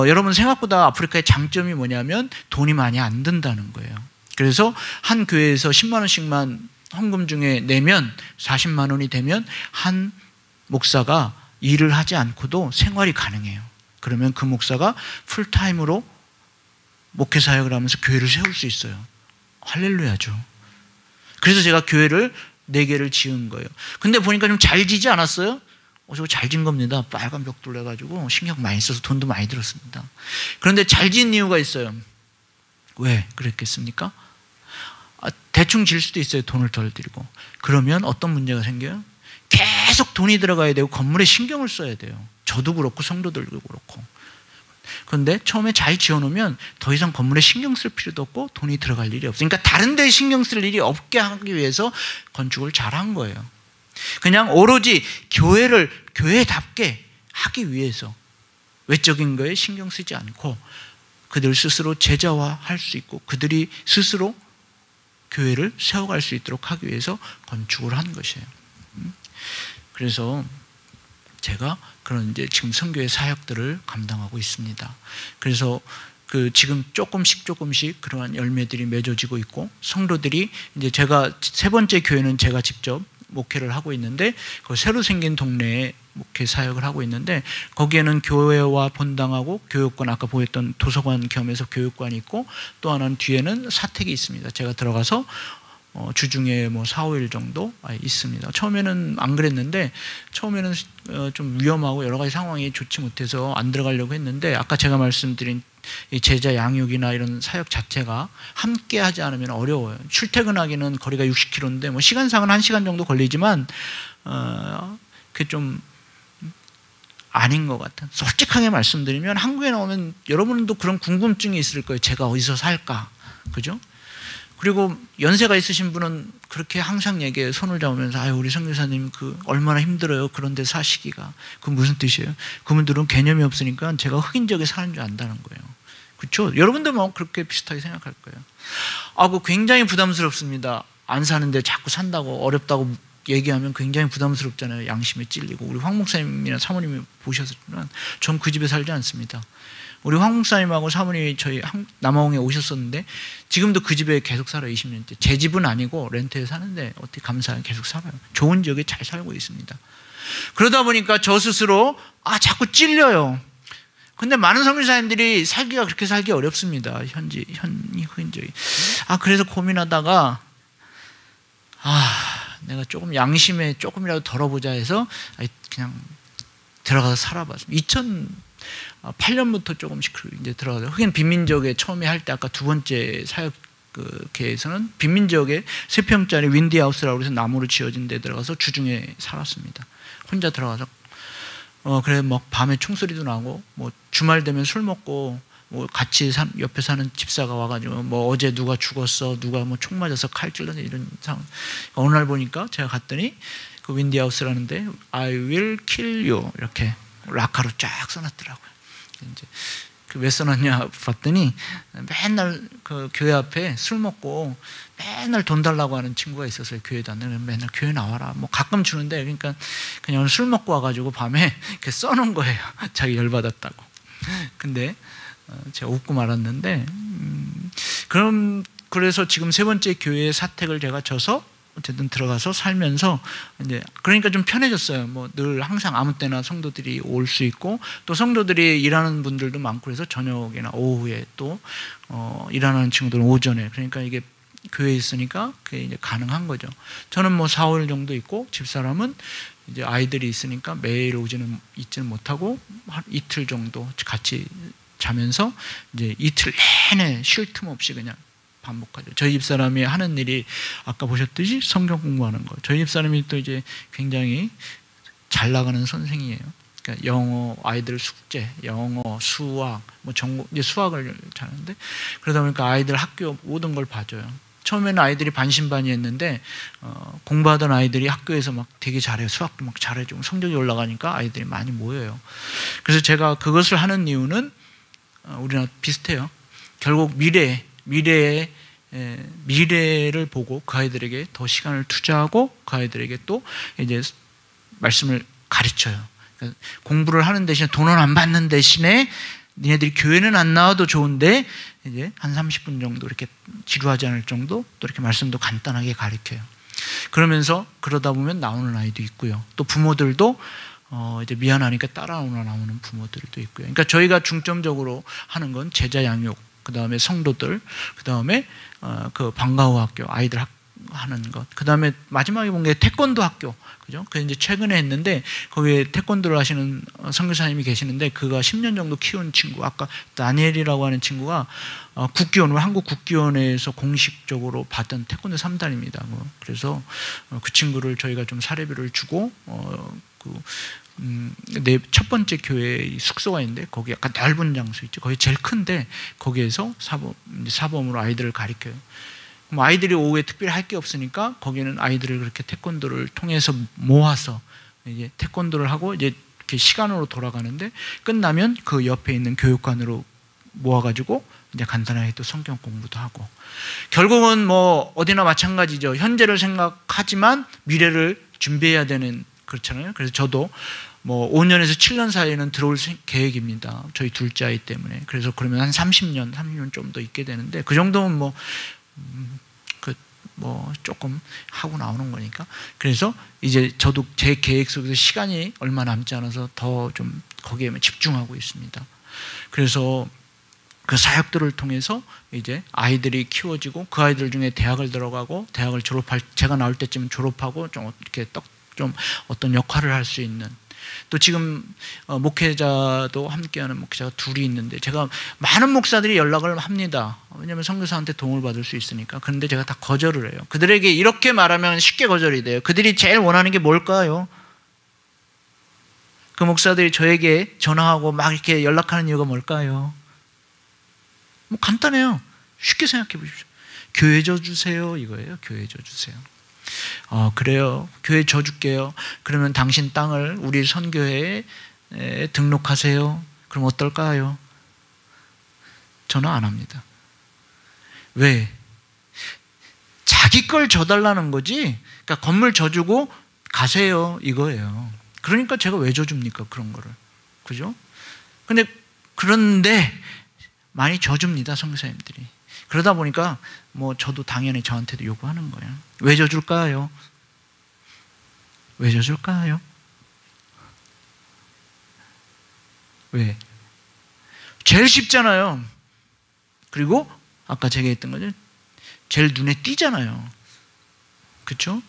여러분 생각보다 아프리카의 장점이 뭐냐면 돈이 많이 안 든다는 거예요. 그래서 한 교회에서 10만 원씩만 헌금 중에 내면 40만 원이 되면 한 목사가 일을 하지 않고도 생활이 가능해요. 그러면 그 목사가 풀타임으로 목회 사역을 하면서 교회를 세울 수 있어요. 할렐루야죠. 그래서 제가 교회를 4개를 지은 거예요. 근데 보니까 좀 잘 지지 않았어요? 저거 잘 진 겁니다. 빨간 벽돌 해가지고 신경 많이 써서 돈도 많이 들었습니다. 그런데 잘 지은 이유가 있어요. 왜 그랬겠습니까? 대충 질 수도 있어요. 돈을 덜 들이고. 그러면 어떤 문제가 생겨요? 계속 돈이 들어가야 되고 건물에 신경을 써야 돼요. 저도 그렇고 성도들도 그렇고. 그런데 처음에 잘 지어놓으면 더 이상 건물에 신경 쓸 필요도 없고 돈이 들어갈 일이 없어요. 그러니까 다른 데에 신경 쓸 일이 없게 하기 위해서 건축을 잘한 거예요. 그냥 오로지 교회를 교회답게 하기 위해서 외적인 거에 신경 쓰지 않고 그들 스스로 제자화할 수 있고 그들이 스스로 교회를 세워갈 수 있도록 하기 위해서 건축을 한 것이에요. 그래서 제가 그런 이제 지금 선교의 사역들을 감당하고 있습니다. 그래서 지금 조금씩 그러한 열매들이 맺어지고 있고, 성도들이 이제 제가 3번째 교회는 제가 직접 목회를 하고 있는데, 그 새로 생긴 동네에 목회 사역을 하고 있는데, 거기에는 교회와 본당하고 교육관, 아까 보였던 도서관 겸해서 교육관이 있고, 또 하나는 뒤에는 사택이 있습니다. 제가 들어가서 주중에 뭐 4, 5일 정도 있습니다. 처음에는 안 그랬는데, 처음에는 좀 위험하고 여러 가지 상황이 좋지 못해서 안 들어가려고 했는데, 아까 제가 말씀드린 이 제자 양육이나 이런 사역 자체가 함께 하지 않으면 어려워요. 출퇴근하기는 거리가 60km인데 뭐 시간상은 1시간 정도 걸리지만 그게 좀 아닌 것 같아요. 솔직하게 말씀드리면 한국에 나오면 여러분도 그런 궁금증이 있을 거예요. 제가 어디서 살까? 그죠? 그리고 연세가 있으신 분은 그렇게 항상 얘기해요. 손을 잡으면서 아유 우리 선교사님 그 얼마나 힘들어요. 그런데 사시기가. 그 무슨 뜻이에요? 그분들은 개념이 없으니까 제가 흑인 지역에 사는 줄 안다는 거예요. 그렇죠? 여러분들 뭐 그렇게 비슷하게 생각할 거예요. 아, 그 굉장히 부담스럽습니다. 안 사는데 자꾸 산다고 어렵다고 얘기하면 굉장히 부담스럽잖아요. 양심에 찔리고. 우리 황 목사님이나 사모님이 보셨지만 전 그 집에 살지 않습니다. 우리 황 목사님하고 사모님이 저희 남아홍에 오셨었는데 지금도 그 집에 계속 살아요. 20년째. 제 집은 아니고 렌트에 사는데 어떻게 감사하게 계속 살아요. 좋은 지역에 잘 살고 있습니다. 그러다 보니까 저 스스로 자꾸 찔려요. 근데 많은 선교사님들이 그렇게 살기 어렵습니다. 흑인족이. 그래서 고민하다가 내가 조금 양심에 조금이라도 덜어보자 해서 그냥 들어가서 살아봤습니다. 2008년부터 조금씩 이제 들어가서 흑인 빈민지역에 처음에 할 때 아까 두 번째 사역 계에서는 빈민지역에 3평짜리 윈디하우스라고 해서 나무로 지어진 데 들어가서 주중에 살았습니다. 혼자 들어가서 그래 뭐 밤에 총소리도 나고 뭐 주말 되면 술 먹고 뭐 같이 옆에 사는 집사가 와가지고 뭐 어제 누가 죽었어, 누가 뭐 총 맞아서 칼 찔렀네 이런 상황. 어느 날 보니까 제가 갔더니 그 윈디하우스라는데 I will kill you 이렇게 라카로 쫙 써놨더라고요. 이제 왜 써놨냐 봤더니 맨날 그 교회 앞에 술 먹고 맨날 돈 달라고 하는 친구가 있었어요. 교회도 안 되는 맨날 교회 나와라. 뭐 가끔 주는데 그러니까 그냥 술 먹고 와가지고 밤에 이렇게 써놓은 거예요. 자기 열받았다고. 근데 제가 웃고 말았는데 그래서 지금 세 번째 교회의 사택을 제가 져서 어쨌든 들어가서 살면서 이제 그러니까 좀 편해졌어요. 뭐 늘 항상 아무 때나 성도들이 올 수 있고 또 성도들이 일하는 분들도 많고 그래서 저녁이나 오후에 또 일하는 친구들은 오전에 그러니까 이게 교회에 있으니까 그게 이제 가능한 거죠. 저는 뭐 4, 5일 정도 있고 집사람은 이제 아이들이 있으니까 매일 오지는 있지는 못하고 한 이틀 정도 같이 자면서 이제 이틀 내내 쉴 틈 없이 그냥 반복하죠. 저희 집사람이 하는 일이 아까 보셨듯이 성경 공부하는 거. 저희 집사람이 또 이제 굉장히 잘 나가는 선생이에요. 그러니까 영어, 아이들 숙제, 영어, 수학, 뭐 전공, 이제 수학을 잘하는데 그러다 보니까 아이들 학교 모든 걸 봐줘요. 처음에는 아이들이 반신반의했는데 공부하던 아이들이 학교에서 막 되게 잘해요. 수학도 막 잘해주고 성적이 올라가니까 아이들이 많이 모여요. 그래서 제가 그것을 하는 이유는 우리나라 비슷해요. 결국 미래를 보고 그 아이들에게 더 시간을 투자하고 그 아이들에게 또 이제 말씀을 가르쳐요. 그러니까 공부를 하는 대신에 돈은 안 받는 대신에 니네들이 교회는 안 나와도 좋은데 이제 한 30분 정도 이렇게 지루하지 않을 정도 또 이렇게 말씀도 간단하게 가르쳐요. 그러면서 그러다 보면 나오는 아이도 있고요. 또 부모들도 이제 미안하니까 나오는 부모들도 있고요. 그러니까 저희가 중점적으로 하는 건 제자 양육, 그 다음에 성도들, 그 다음에 그 방과후 학교 아이들 하는 것, 그 다음에 마지막에 본 게 태권도 학교, 그죠? 그 이제 최근에 했는데 거기에 태권도를 하시는 선교사님이 계시는데 그가 10년 정도 키운 친구, 아까 다니엘이라고 하는 친구가 국기원, 한국 국기원에서 공식적으로 받은 태권도 3단입니다. 그래서 그 친구를 저희가 좀 사례비를 주고 첫 번째 교회 숙소가 있는데 거기 약간 넓은 장소 있죠. 거기 제일 큰데 거기에서 사범으로 아이들을 가르쳐요. 그럼 아이들이 오후에 특별히 할 게 없으니까 거기는 아이들을 그렇게 태권도를 통해서 모아서 이제 태권도를 하고 이제 이렇게 시간으로 돌아가는데 끝나면 그 옆에 있는 교육관으로 모아가지고 이제 간단하게 또 성경 공부도 하고 결국은 뭐 어디나 마찬가지죠. 현재를 생각하지만 미래를 준비해야 되는 그렇잖아요. 그래서 저도 뭐 5년에서 7년 사이에는 들어올 계획입니다. 저희 둘째 아이 때문에. 그래서 그러면 한 30년 좀 더 있게 되는데 그 정도면 뭐 조금 하고 나오는 거니까. 그래서 이제 저도 제 계획 속에서 시간이 얼마 남지 않아서 더 좀 거기에 집중하고 있습니다. 그래서 그 사역들을 통해서 이제 아이들이 키워지고 그 아이들 중에 대학을 들어가고 대학을 제가 나올 때쯤 졸업하고 좀 이렇게 좀 어떤 역할을 할 수 있는 또 지금 목회자도 함께하는 목회자가 둘이 있는데 제가 많은 목사들이 연락을 합니다. 왜냐하면 선교사한테 도움을 받을 수 있으니까. 그런데 제가 다 거절을 해요. 그들에게 이렇게 말하면 쉽게 거절이 돼요. 그들이 제일 원하는 게 뭘까요? 그 목사들이 저에게 전화하고 막 이렇게 연락하는 이유가 뭘까요? 뭐 간단해요. 쉽게 생각해 보십시오. 교회 져주세요 이거예요. 교회 져주세요. 그래요. 교회 져줄게요. 그러면 당신 땅을 우리 선교회에 등록하세요. 그럼 어떨까요? 저는 안 합니다. 왜? 자기 걸 져달라는 거지. 그러니까 건물 져주고 가세요 이거예요. 그러니까 제가 왜 져줍니까 그런 거를. 그죠? 그런데 많이 져줍니다 선교사님들이. 그러다 보니까 뭐 저도 당연히 저한테도 요구하는 거예요. 왜 져줄까요? 왜 져줄까요? 왜? 제일 쉽잖아요. 그리고 아까 제가 했던 거죠. 제일 눈에 띄잖아요. 그렇죠?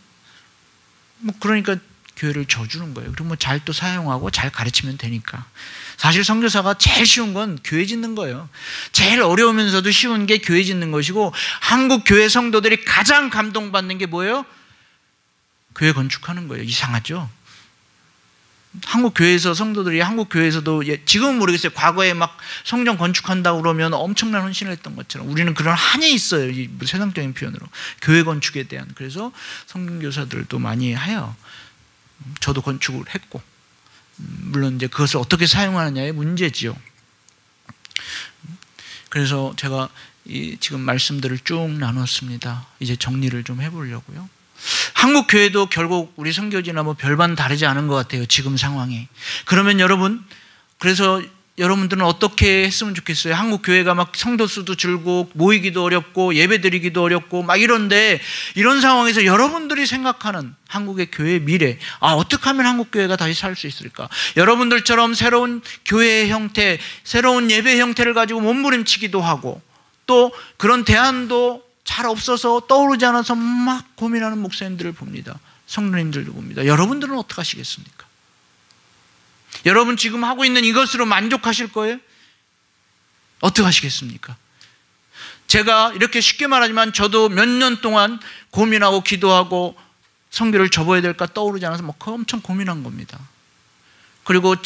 뭐 그러니까 교회를 져주는 거예요. 그리고 뭐 잘 또 사용하고 잘 가르치면 되니까. 사실 선교사가 제일 쉬운 건 교회 짓는 거예요. 제일 어려우면서도 쉬운 게 교회 짓는 것이고, 한국 교회 성도들이 가장 감동받는 게 뭐예요? 교회 건축하는 거예요. 이상하죠? 한국 교회에서 성도들이 한국 교회에서도 지금은 모르겠어요. 과거에 막 성전 건축한다고 그러면 엄청난 헌신을 했던 것처럼 우리는 그런 한이 있어요. 이 세상적인 표현으로 교회 건축에 대한. 그래서 선교사들도 많이 해요. 저도 건축을 했고, 물론 이제 그것을 어떻게 사용하느냐의 문제지요. 그래서 제가 지금 말씀들을 쭉 나눴습니다. 이제 정리를 좀 해보려고요. 한국 교회도 결국 우리 선교지나 뭐 별반 다르지 않은 것 같아요. 지금 상황이. 그러면 여러분, 그래서 여러분들은 어떻게 했으면 좋겠어요? 한국 교회가 막 성도 수도 줄고 모이기도 어렵고 예배드리기도 어렵고 막 이런데, 이런 상황에서 여러분들이 생각하는 한국의 교회의 미래, 어떻게 하면 한국 교회가 다시 살 수 있을까? 여러분들처럼 새로운 교회의 형태, 새로운 예배 형태를 가지고 몸부림치기도 하고, 또 그런 대안도 잘 없어서 떠오르지 않아서 막 고민하는 목사님들을 봅니다. 성도님들도 봅니다. 여러분들은 어떻게 하시겠습니까? 여러분 지금 하고 있는 이것으로 만족하실 거예요? 어떻게 하시겠습니까? 제가 이렇게 쉽게 말하지만 저도 몇 년 동안 고민하고 기도하고 선교를 접어야 될까 떠오르지 않아서 막 엄청 고민한 겁니다. 그리고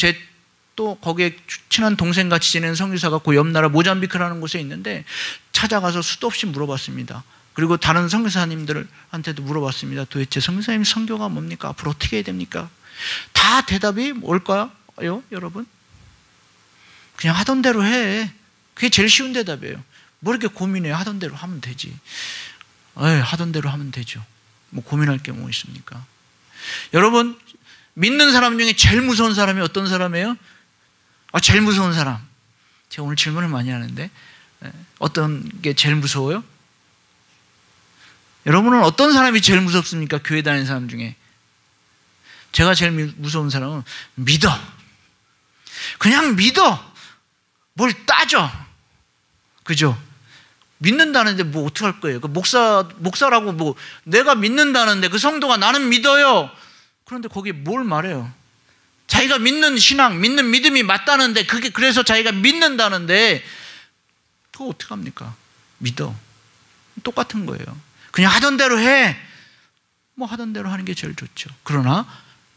또 거기에 친한 동생같이 지내는 선교사가 그 옆 나라 모잠비크라는 곳에 있는데 찾아가서 수도 없이 물어봤습니다. 그리고 다른 선교사님들한테도 물어봤습니다. 도대체 선교사님 선교가 뭡니까? 앞으로 어떻게 해야 됩니까? 다 대답이 뭘까요, 여러분? 그냥 하던 대로 해. 그게 제일 쉬운 대답이에요. 뭐 이렇게 고민해? 하던 대로 하면 되지. 하던 대로 하면 되죠. 뭐 고민할 게 뭐 있습니까? 여러분, 믿는 사람 중에 제일 무서운 사람이 어떤 사람이에요? 제일 무서운 사람. 제가 오늘 질문을 많이 하는데 어떤 게 제일 무서워요? 여러분은 어떤 사람이 제일 무섭습니까? 교회 다니는 사람 중에. 제가 제일 무서운 사람은 믿어. 그냥 믿어. 뭘 따져. 그죠? 믿는다는데 뭐 어떡할 거예요? 그 목사라고 뭐 내가 믿는다는데 그 성도가 나는 믿어요. 그런데 거기에 뭘 말해요? 자기가 믿는 신앙, 믿는 믿음이 맞다는데, 그게 그래서 자기가 믿는다는데 그거 어떡합니까? 믿어. 똑같은 거예요. 그냥 하던 대로 해. 뭐 하던 대로 하는 게 제일 좋죠. 그러나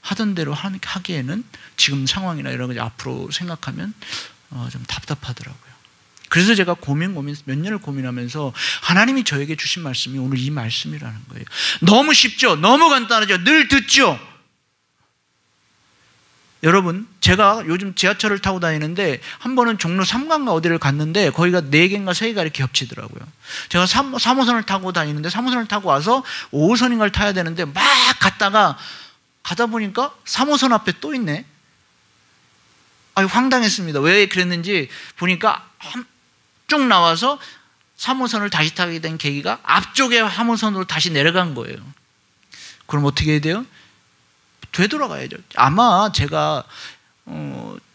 하던 대로 하기에는 지금 상황이나 여러 가지 앞으로 생각하면 좀 답답하더라고요. 그래서 제가 몇 년을 고민하면서 하나님이 저에게 주신 말씀이 오늘 이 말씀이라는 거예요. 너무 쉽죠? 너무 간단하죠? 늘 듣죠? 여러분, 제가 요즘 지하철을 타고 다니는데 한 번은 종로 3가인가 어디를 갔는데 거기가 4개인가 3개가 이렇게 겹치더라고요. 제가 3호선을 타고 다니는데 3호선을 타고 와서 5호선인가를 타야 되는데 막 가다 보니까 3호선 앞에 또 있네. 황당했습니다. 왜 그랬는지 보니까 쭉 나와서 3호선을 다시 타게 된 계기가 앞쪽에 3호선으로 다시 내려간 거예요. 그럼 어떻게 해야 돼요? 되돌아가야죠. 아마 제가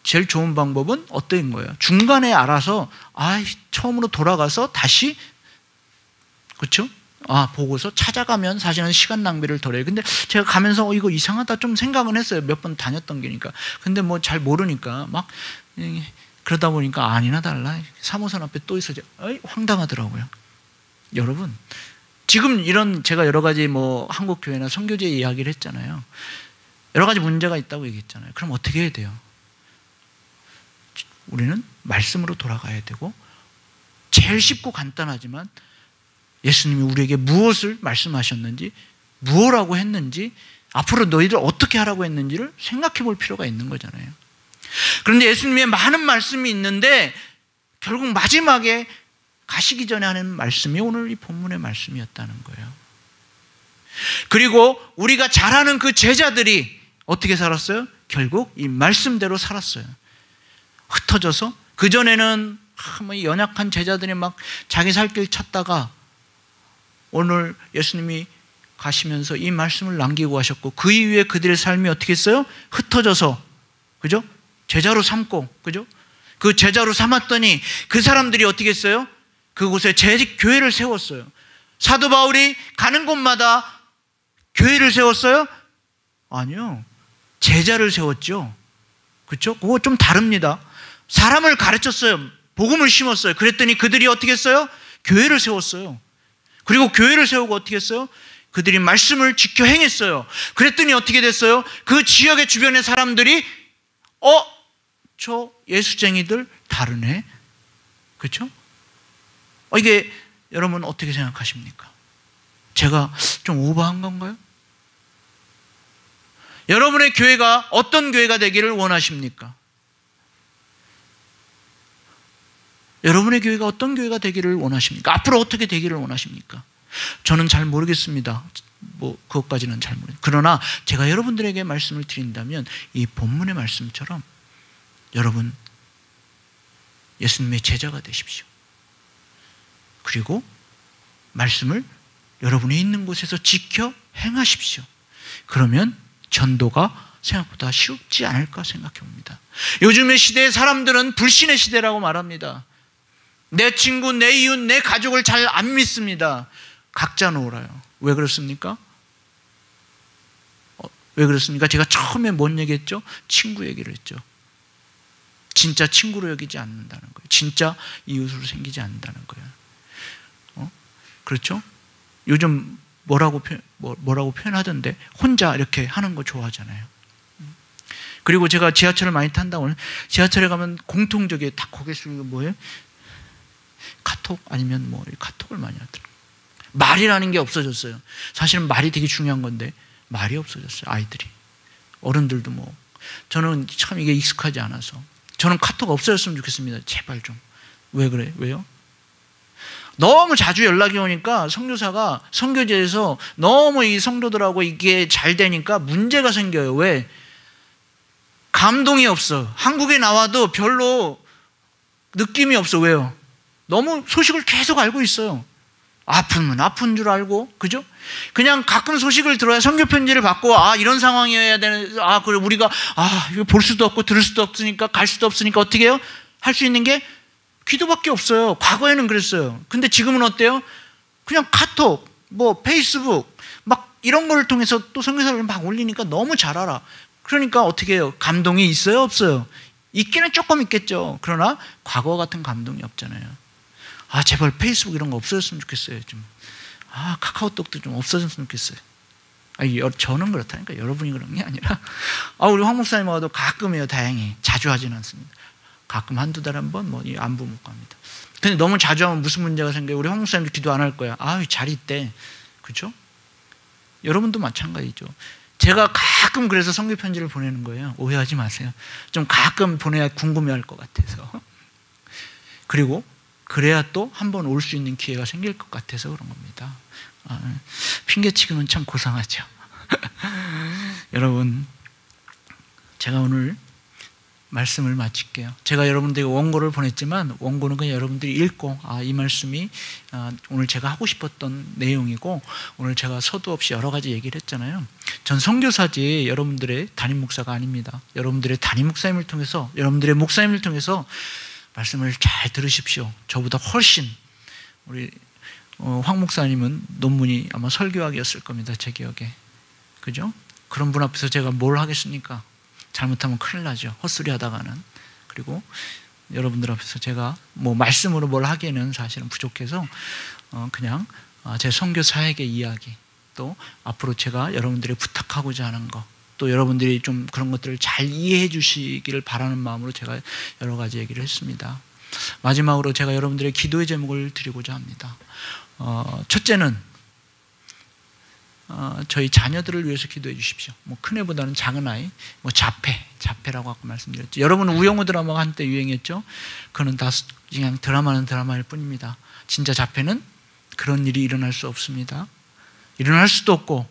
제일 좋은 방법은 어떤 거예요? 중간에 알아서 처음으로 돌아가서 다시, 그렇죠? 보고서 찾아가면 사실은 시간 낭비를 덜해요. 근데 제가 가면서 이거 이상하다 좀 생각은 했어요. 몇 번 다녔던 게니까. 근데 뭐 잘 모르니까 막 그러다 보니까 아니나 달라 3호선 앞에 또 있어져. 황당하더라고요. 여러분, 지금 이런 제가 여러 가지 뭐 한국 교회나 선교제 이야기를 했잖아요. 여러 가지 문제가 있다고 얘기했잖아요. 그럼 어떻게 해야 돼요? 우리는 말씀으로 돌아가야 되고, 제일 쉽고 간단하지만 예수님이 우리에게 무엇을 말씀하셨는지, 무엇라고 했는지, 앞으로 너희들 어떻게 하라고 했는지를 생각해 볼 필요가 있는 거잖아요. 그런데 예수님의 많은 말씀이 있는데 결국 마지막에 가시기 전에 하는 말씀이 오늘 이 본문의 말씀이었다는 거예요. 그리고 우리가 잘 아는 그 제자들이 어떻게 살았어요? 결국 이 말씀대로 살았어요. 흩어져서, 그전에는 연약한 제자들이 막 자기 살 길 찾다가 오늘 예수님이 가시면서 이 말씀을 남기고 가셨고, 그 이후에 그들의 삶이 어떻게 했어요? 흩어져서, 그죠? 제자로 삼고, 그죠? 그 제자로 삼았더니 그 사람들이 어떻게 했어요? 그곳에 교회를 세웠어요. 사도 바울이 가는 곳마다 교회를 세웠어요? 아니요. 제자를 세웠죠. 그렇죠? 그거 좀 다릅니다. 사람을 가르쳤어요. 복음을 심었어요. 그랬더니 그들이 어떻게 했어요? 교회를 세웠어요. 그리고 교회를 세우고 어떻게 했어요? 그들이 말씀을 지켜 행했어요. 그랬더니 어떻게 됐어요? 그 지역의 주변의 사람들이 저 예수쟁이들 다르네. 그렇죠? 이게 여러분 어떻게 생각하십니까? 제가 좀 오버한 건가요? 여러분의 교회가 어떤 교회가 되기를 원하십니까? 여러분의 교회가 어떤 교회가 되기를 원하십니까? 앞으로 어떻게 되기를 원하십니까? 저는 잘 모르겠습니다. 그것까지는 잘 모르겠습니다. 그러나 제가 여러분들에게 말씀을 드린다면 이 본문의 말씀처럼 여러분 예수님의 제자가 되십시오. 그리고 말씀을 여러분이 있는 곳에서 지켜 행하십시오. 그러면 전도가 생각보다 쉽지 않을까 생각해 봅니다. 요즘의 시대의 사람들은 불신의 시대라고 말합니다. 내 친구, 내 이웃, 내 가족을 잘 안 믿습니다. 각자 놀아요. 왜 그렇습니까? 왜 그렇습니까? 제가 처음에 뭔 얘기했죠? 친구 얘기를 했죠. 진짜 친구로 여기지 않는다는 거예요. 진짜 이웃으로 생기지 않는다는 거예요. 그렇죠? 요즘 뭐라고 표현하던데 혼자 이렇게 하는 거 좋아하잖아요. 그리고 제가 지하철을 많이 탄다고, 지하철에 가면 공통적이에요. 다 고개 숙이고 뭐예요? 카톡 아니면 카톡을 많이 하더라고요. 말이라는 게 없어졌어요. 사실은 말이 되게 중요한 건데 말이 없어졌어요. 아이들이. 어른들도 저는 참 이게 익숙하지 않아서 저는 카톡 없어졌으면 좋겠습니다. 제발 좀. 왜 그래? 왜요? 너무 자주 연락이 오니까 선교사가 선교제에서 너무 이 성도들하고 이게 잘 되니까 문제가 생겨요. 왜? 감동이 없어. 한국에 나와도 별로 느낌이 없어. 왜요? 너무 소식을 계속 알고 있어요. 아프면 아픈 줄 알고, 그죠? 그냥 가끔 소식을 들어야 선교 편지를 받고, 이런 상황이어야 되는, 그래, 우리가, 이거 볼 수도 없고 들을 수도 없으니까, 갈 수도 없으니까 어떻게 해요? 할 수 있는 게 기도밖에 없어요. 과거에는 그랬어요. 근데 지금은 어때요? 그냥 카톡, 페이스북, 막 이런 걸 통해서 또 선교사를 막 올리니까 너무 잘 알아. 그러니까 어떻게 해요? 감동이 있어요? 없어요? 있기는 조금 있겠죠. 그러나 과거 같은 감동이 없잖아요. 제발 페이스북 이런 거 없어졌으면 좋겠어요. 좀. 카카오톡도 좀 없어졌으면 좋겠어요. 저는 그렇다니까. 여러분이 그런 게 아니라. 우리 황 목사님하고도 가끔 해요. 다행히. 자주 하지는 않습니다. 가끔 한두 달에 한 번 안부 못 갑니다. 근데 너무 자주 하면 무슨 문제가 생겨요? 우리 황 목사님도 기도 안 할 거야. 잘 있대. 그렇죠? 여러분도 마찬가지죠. 제가 가끔 그래서 선교 편지를 보내는 거예요. 오해하지 마세요. 좀 가끔 보내야 궁금해할 것 같아서. 그리고 그래야 또 한 번 올 수 있는 기회가 생길 것 같아서 그런 겁니다. 핑계치기는 참 고상하죠. 여러분, 제가 오늘 말씀을 마칠게요. 제가 여러분들에게 원고를 보냈지만 원고는 그냥 여러분들이 읽고 이 말씀이 오늘 제가 하고 싶었던 내용이고, 오늘 제가 서두 없이 여러 가지 얘기를 했잖아요. 전 선교사지 여러분들의 담임 목사가 아닙니다. 여러분들의 담임 목사님을 통해서, 여러분들의 목사님을 통해서 말씀을 잘 들으십시오. 저보다 훨씬 우리 황 목사님은 논문이 아마 설교학이었을 겁니다. 제 기억에. 그죠? 그런 분 앞에서 제가 뭘 하겠습니까? 잘못하면 큰일 나죠. 헛소리 하다가는. 그리고 여러분들 앞에서 제가 말씀으로 뭘 하기에는 사실은 부족해서 그냥 제 선교 사역의 이야기, 또 앞으로 제가 여러분들이 부탁하고자 하는 것, 또 여러분들이 좀 그런 것들을 잘 이해해 주시기를 바라는 마음으로 제가 여러 가지 얘기를 했습니다. 마지막으로 제가 여러분들의 기도의 제목을 드리고자 합니다. 첫째는 저희 자녀들을 위해서 기도해 주십시오. 뭐 큰애보다는 작은 아이, 뭐 자폐라고 아까 말씀드렸죠. 여러분 우영우 드라마가 한때 유행했죠. 그는 다 그냥 드라마는 드라마일 뿐입니다. 진짜 자폐는 그런 일이 일어날 수 없습니다. 일어날 수도 없고,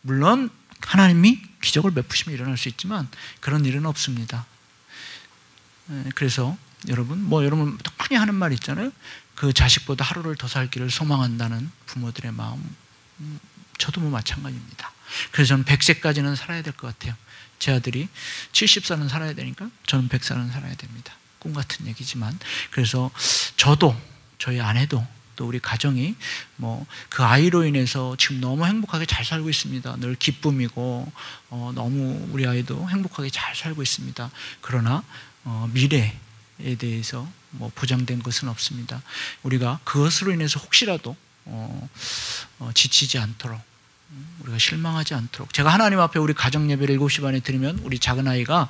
물론 하나님이 기적을 베푸시면 일어날 수 있지만 그런 일은 없습니다. 그래서 여러분 흔히 하는 말 있잖아요. 그 자식보다 하루를 더 살기를 소망한다는 부모들의 마음, 저도 뭐 마찬가지입니다. 그래서 저는 100세까지는 살아야 될 것 같아요. 제 아들이 70살은 살아야 되니까 저는 100살은 살아야 됩니다. 꿈 같은 얘기지만, 그래서 저도 저희 아내도 또 우리 가정이 뭐 그 아이로 인해서 지금 너무 행복하게 잘 살고 있습니다. 늘 기쁨이고 너무 우리 아이도 행복하게 잘 살고 있습니다. 그러나 미래에 대해서 뭐 보장된 것은 없습니다. 우리가 그것으로 인해서 혹시라도 지치지 않도록, 우리가 실망하지 않도록, 제가 하나님 앞에 우리 가정 예배를 7시 반에 드리면 우리 작은 아이가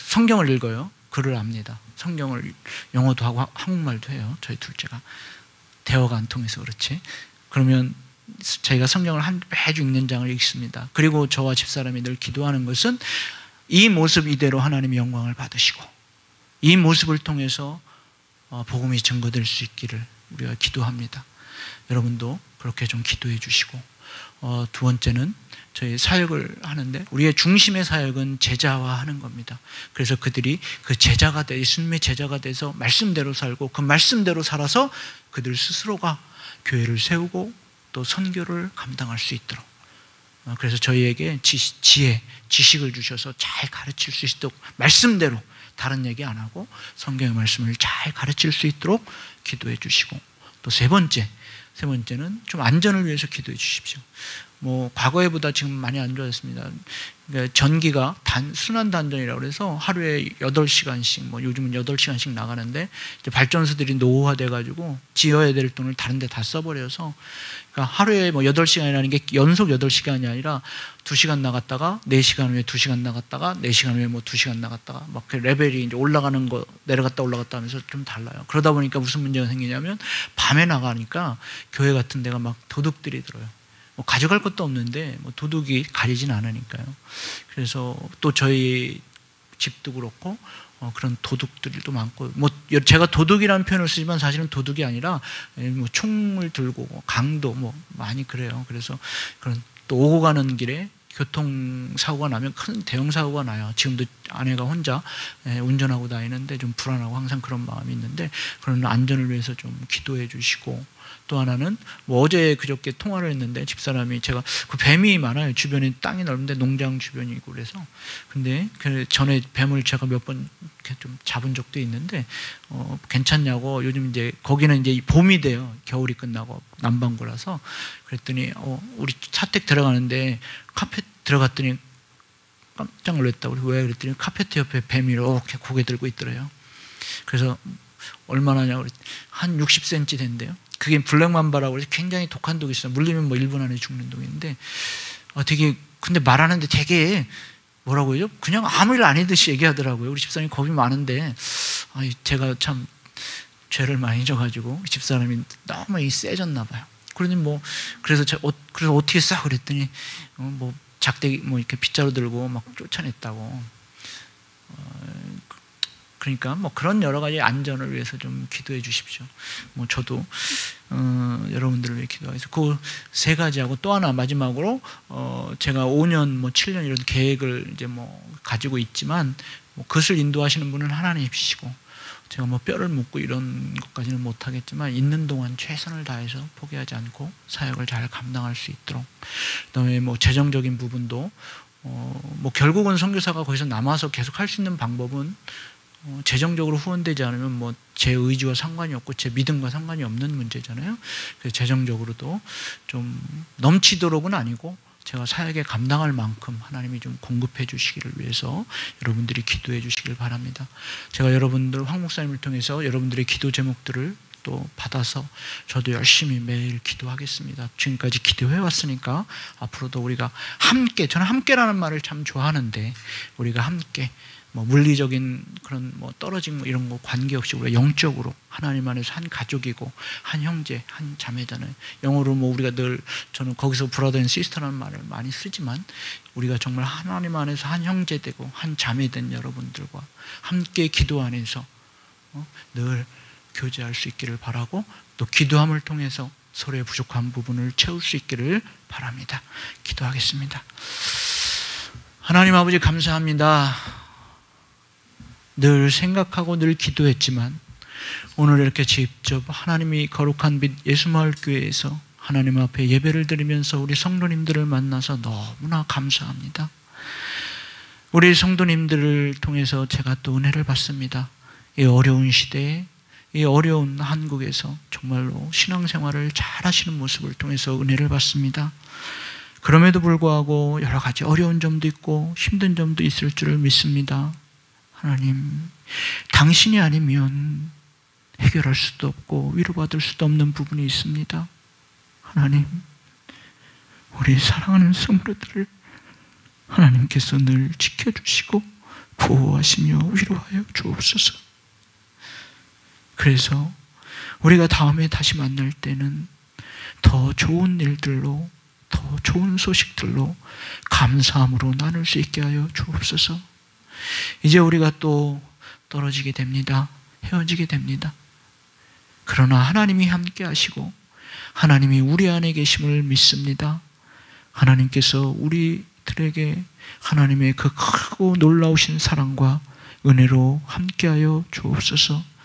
성경을 읽어요. 글을 압니다. 성경을 영어도 하고 한국말도 해요. 저희 둘째가. 대화가 안 통해서 그렇지. 그러면 저희가 성경을 매주 읽는 장을 읽습니다. 그리고 저와 집사람이 늘 기도하는 것은 이 모습 이대로 하나님이 영광을 받으시고 이 모습을 통해서 복음이 증거될 수 있기를 우리가 기도합니다. 여러분도 그렇게 좀 기도해 주시고, 두 번째는 저희 사역을 하는데 우리의 중심의 사역은 제자화하는 겁니다. 그래서 그들이 그 제자가 돼, 예수님의 제자가 돼서 말씀대로 살고 그 말씀대로 살아서 그들 스스로가 교회를 세우고 또 선교를 감당할 수 있도록, 그래서 저희에게 지식을 주셔서 잘 가르칠 수 있도록, 말씀대로 다른 얘기 안 하고 성경의 말씀을 잘 가르칠 수 있도록 기도해 주시고, 또 세 번째는 좀 안전을 위해서 기도해 주십시오. 뭐 과거에보다 지금 많이 안 좋아졌습니다. 그러니까 전기가 순환 단전이라고 해서 하루에 8시간씩, 뭐 요즘은 8시간씩 나가는데, 이제 발전소들이 노후화돼 가지고 지어야 될 돈을 다른 데 다 써버려서, 그러니까 하루에 뭐 8시간이라는 게 연속 8시간이 아니라 2시간 나갔다가 4시간 후에 2시간 나갔다가 4시간 후에 뭐 2시간 나갔다가 막 그 레벨이 이제 올라가는 거, 내려갔다 올라갔다 하면서 좀 달라요. 그러다 보니까 무슨 문제가 생기냐면, 밤에 나가니까 교회 같은 데가 막 도둑들이 들어요. 뭐 가져갈 것도 없는데 뭐 도둑이 가리진 않으니까요. 그래서 또 저희 집도 그렇고 그런 도둑들도 많고, 뭐 제가 도둑이라는 표현을 쓰지만 사실은 도둑이 아니라 뭐 총을 들고 강도 뭐 많이 그래요. 그래서 그런, 또 오고 가는 길에 교통사고가 나면 큰 대형 사고가 나요. 지금도 아내가 혼자 운전하고 다니는데 좀 불안하고 항상 그런 마음이 있는데, 그런 안전을 위해서 좀 기도해 주시고, 또 하나는 뭐 어제 그저께 통화를 했는데 집사람이, 제가 그 뱀이 많아요. 주변에 땅이 넓은데 농장 주변이고 그래서, 근데 그 전에 뱀을 제가 몇 번 좀 잡은 적도 있는데 괜찮냐고, 요즘 이제 거기는 이제 봄이 돼요. 겨울이 끝나고 남반구라서. 그랬더니 우리 사택 들어가는데 카페 들어갔더니 깜짝 놀랐다고. 왜 그랬더니 카페트 옆에 뱀이 이렇게 고개 들고 있더래요. 그래서 얼마나냐고 그랬더니 한 60cm 된대요. 그게 블랙맘바라고 해서 굉장히 독한 독이 있어요. 물리면 뭐 1분 안에 죽는 독인데, 되게, 근데 말하는데 되게 뭐라고 해요? 그냥 아무 일 아니듯이 얘기하더라고요. 우리 집사람이 겁이 많은데, 제가 참 죄를 많이 져가지고 집사람이 너무 세졌나 봐요. 그러니 뭐 그래서 그래서 어떻게 싹 그랬더니 뭐 작대기 뭐 이렇게 빗자루 들고 막 쫓아냈다고. 그러니까 뭐 그런 여러 가지 안전을 위해서 좀 기도해 주십시오. 뭐 저도 여러분들을 위해 기도하겠습니다. 그 세 가지하고 또 하나 마지막으로 제가 5년 뭐 7년 이런 계획을 이제 뭐 가지고 있지만, 뭐 그것을 인도하시는 분은 하나님이시고, 제가 뭐 뼈를 묻고 이런 것까지는 못하겠지만 있는 동안 최선을 다해서 포기하지 않고 사역을 잘 감당할 수 있도록, 그다음에 뭐 재정적인 부분도 뭐 결국은 선교사가 거기서 남아서 계속 할 수 있는 방법은 재정적으로 후원되지 않으면 뭐 제 의지와 상관이 없고 제 믿음과 상관이 없는 문제잖아요. 그래서 재정적으로도 좀 넘치도록은 아니고 제가 사역에 감당할 만큼 하나님이 좀 공급해 주시기를 위해서 여러분들이 기도해 주시길 바랍니다. 제가 여러분들 황 목사님을 통해서 여러분들의 기도 제목들을 또 받아서 저도 열심히 매일 기도하겠습니다. 지금까지 기도해 왔으니까 앞으로도 우리가 함께, 저는 함께라는 말을 참 좋아하는데, 우리가 함께 뭐 물리적인 그런 뭐 떨어진 이런 거 관계없이 우리가 영적으로 하나님 안에서 한 가족이고 한 형제, 한 자매잖아요. 영어로 뭐 우리가 늘 저는 거기서 브라더 앤 시스터라는 말을 많이 쓰지만 우리가 정말 하나님 안에서 한 형제 되고 한 자매 된 여러분들과 함께 기도 안에서 늘 교제할 수 있기를 바라고 또 기도함을 통해서 서로의 부족한 부분을 채울 수 있기를 바랍니다. 기도하겠습니다. 하나님 아버지 감사합니다. 늘 생각하고 늘 기도했지만 오늘 이렇게 직접 하나님이 거룩한 빛 예수마을교회에서 하나님 앞에 예배를 드리면서 우리 성도님들을 만나서 너무나 감사합니다. 우리 성도님들을 통해서 제가 또 은혜를 받습니다. 이 어려운 시대에 이 어려운 한국에서 정말로 신앙생활을 잘 하시는 모습을 통해서 은혜를 받습니다. 그럼에도 불구하고 여러 가지 어려운 점도 있고 힘든 점도 있을 줄을 믿습니다. 하나님, 당신이 아니면 해결할 수도 없고 위로받을 수도 없는 부분이 있습니다. 하나님, 우리 사랑하는 성도들을 하나님께서 늘 지켜주시고 보호하시며 위로하여 주옵소서. 그래서 우리가 다음에 다시 만날 때는 더 좋은 일들로, 더 좋은 소식들로 감사함으로 나눌 수 있게 하여 주옵소서. 이제 우리가 또 떨어지게 됩니다. 헤어지게 됩니다. 그러나 하나님이 함께 하시고 하나님이 우리 안에 계심을 믿습니다. 하나님께서 우리들에게 하나님의 그 크고 놀라우신 사랑과 은혜로 함께하여 주옵소서.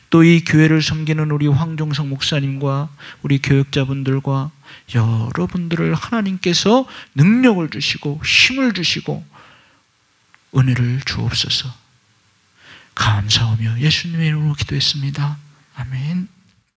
또 이 교회를 섬기는 우리 황종석 목사님과 우리 교역자분들과 여러분들을 하나님께서 능력을 주시고 힘을 주시고 은혜를 주옵소서. 감사하며 예수님의 이름으로 기도했습니다. 아멘.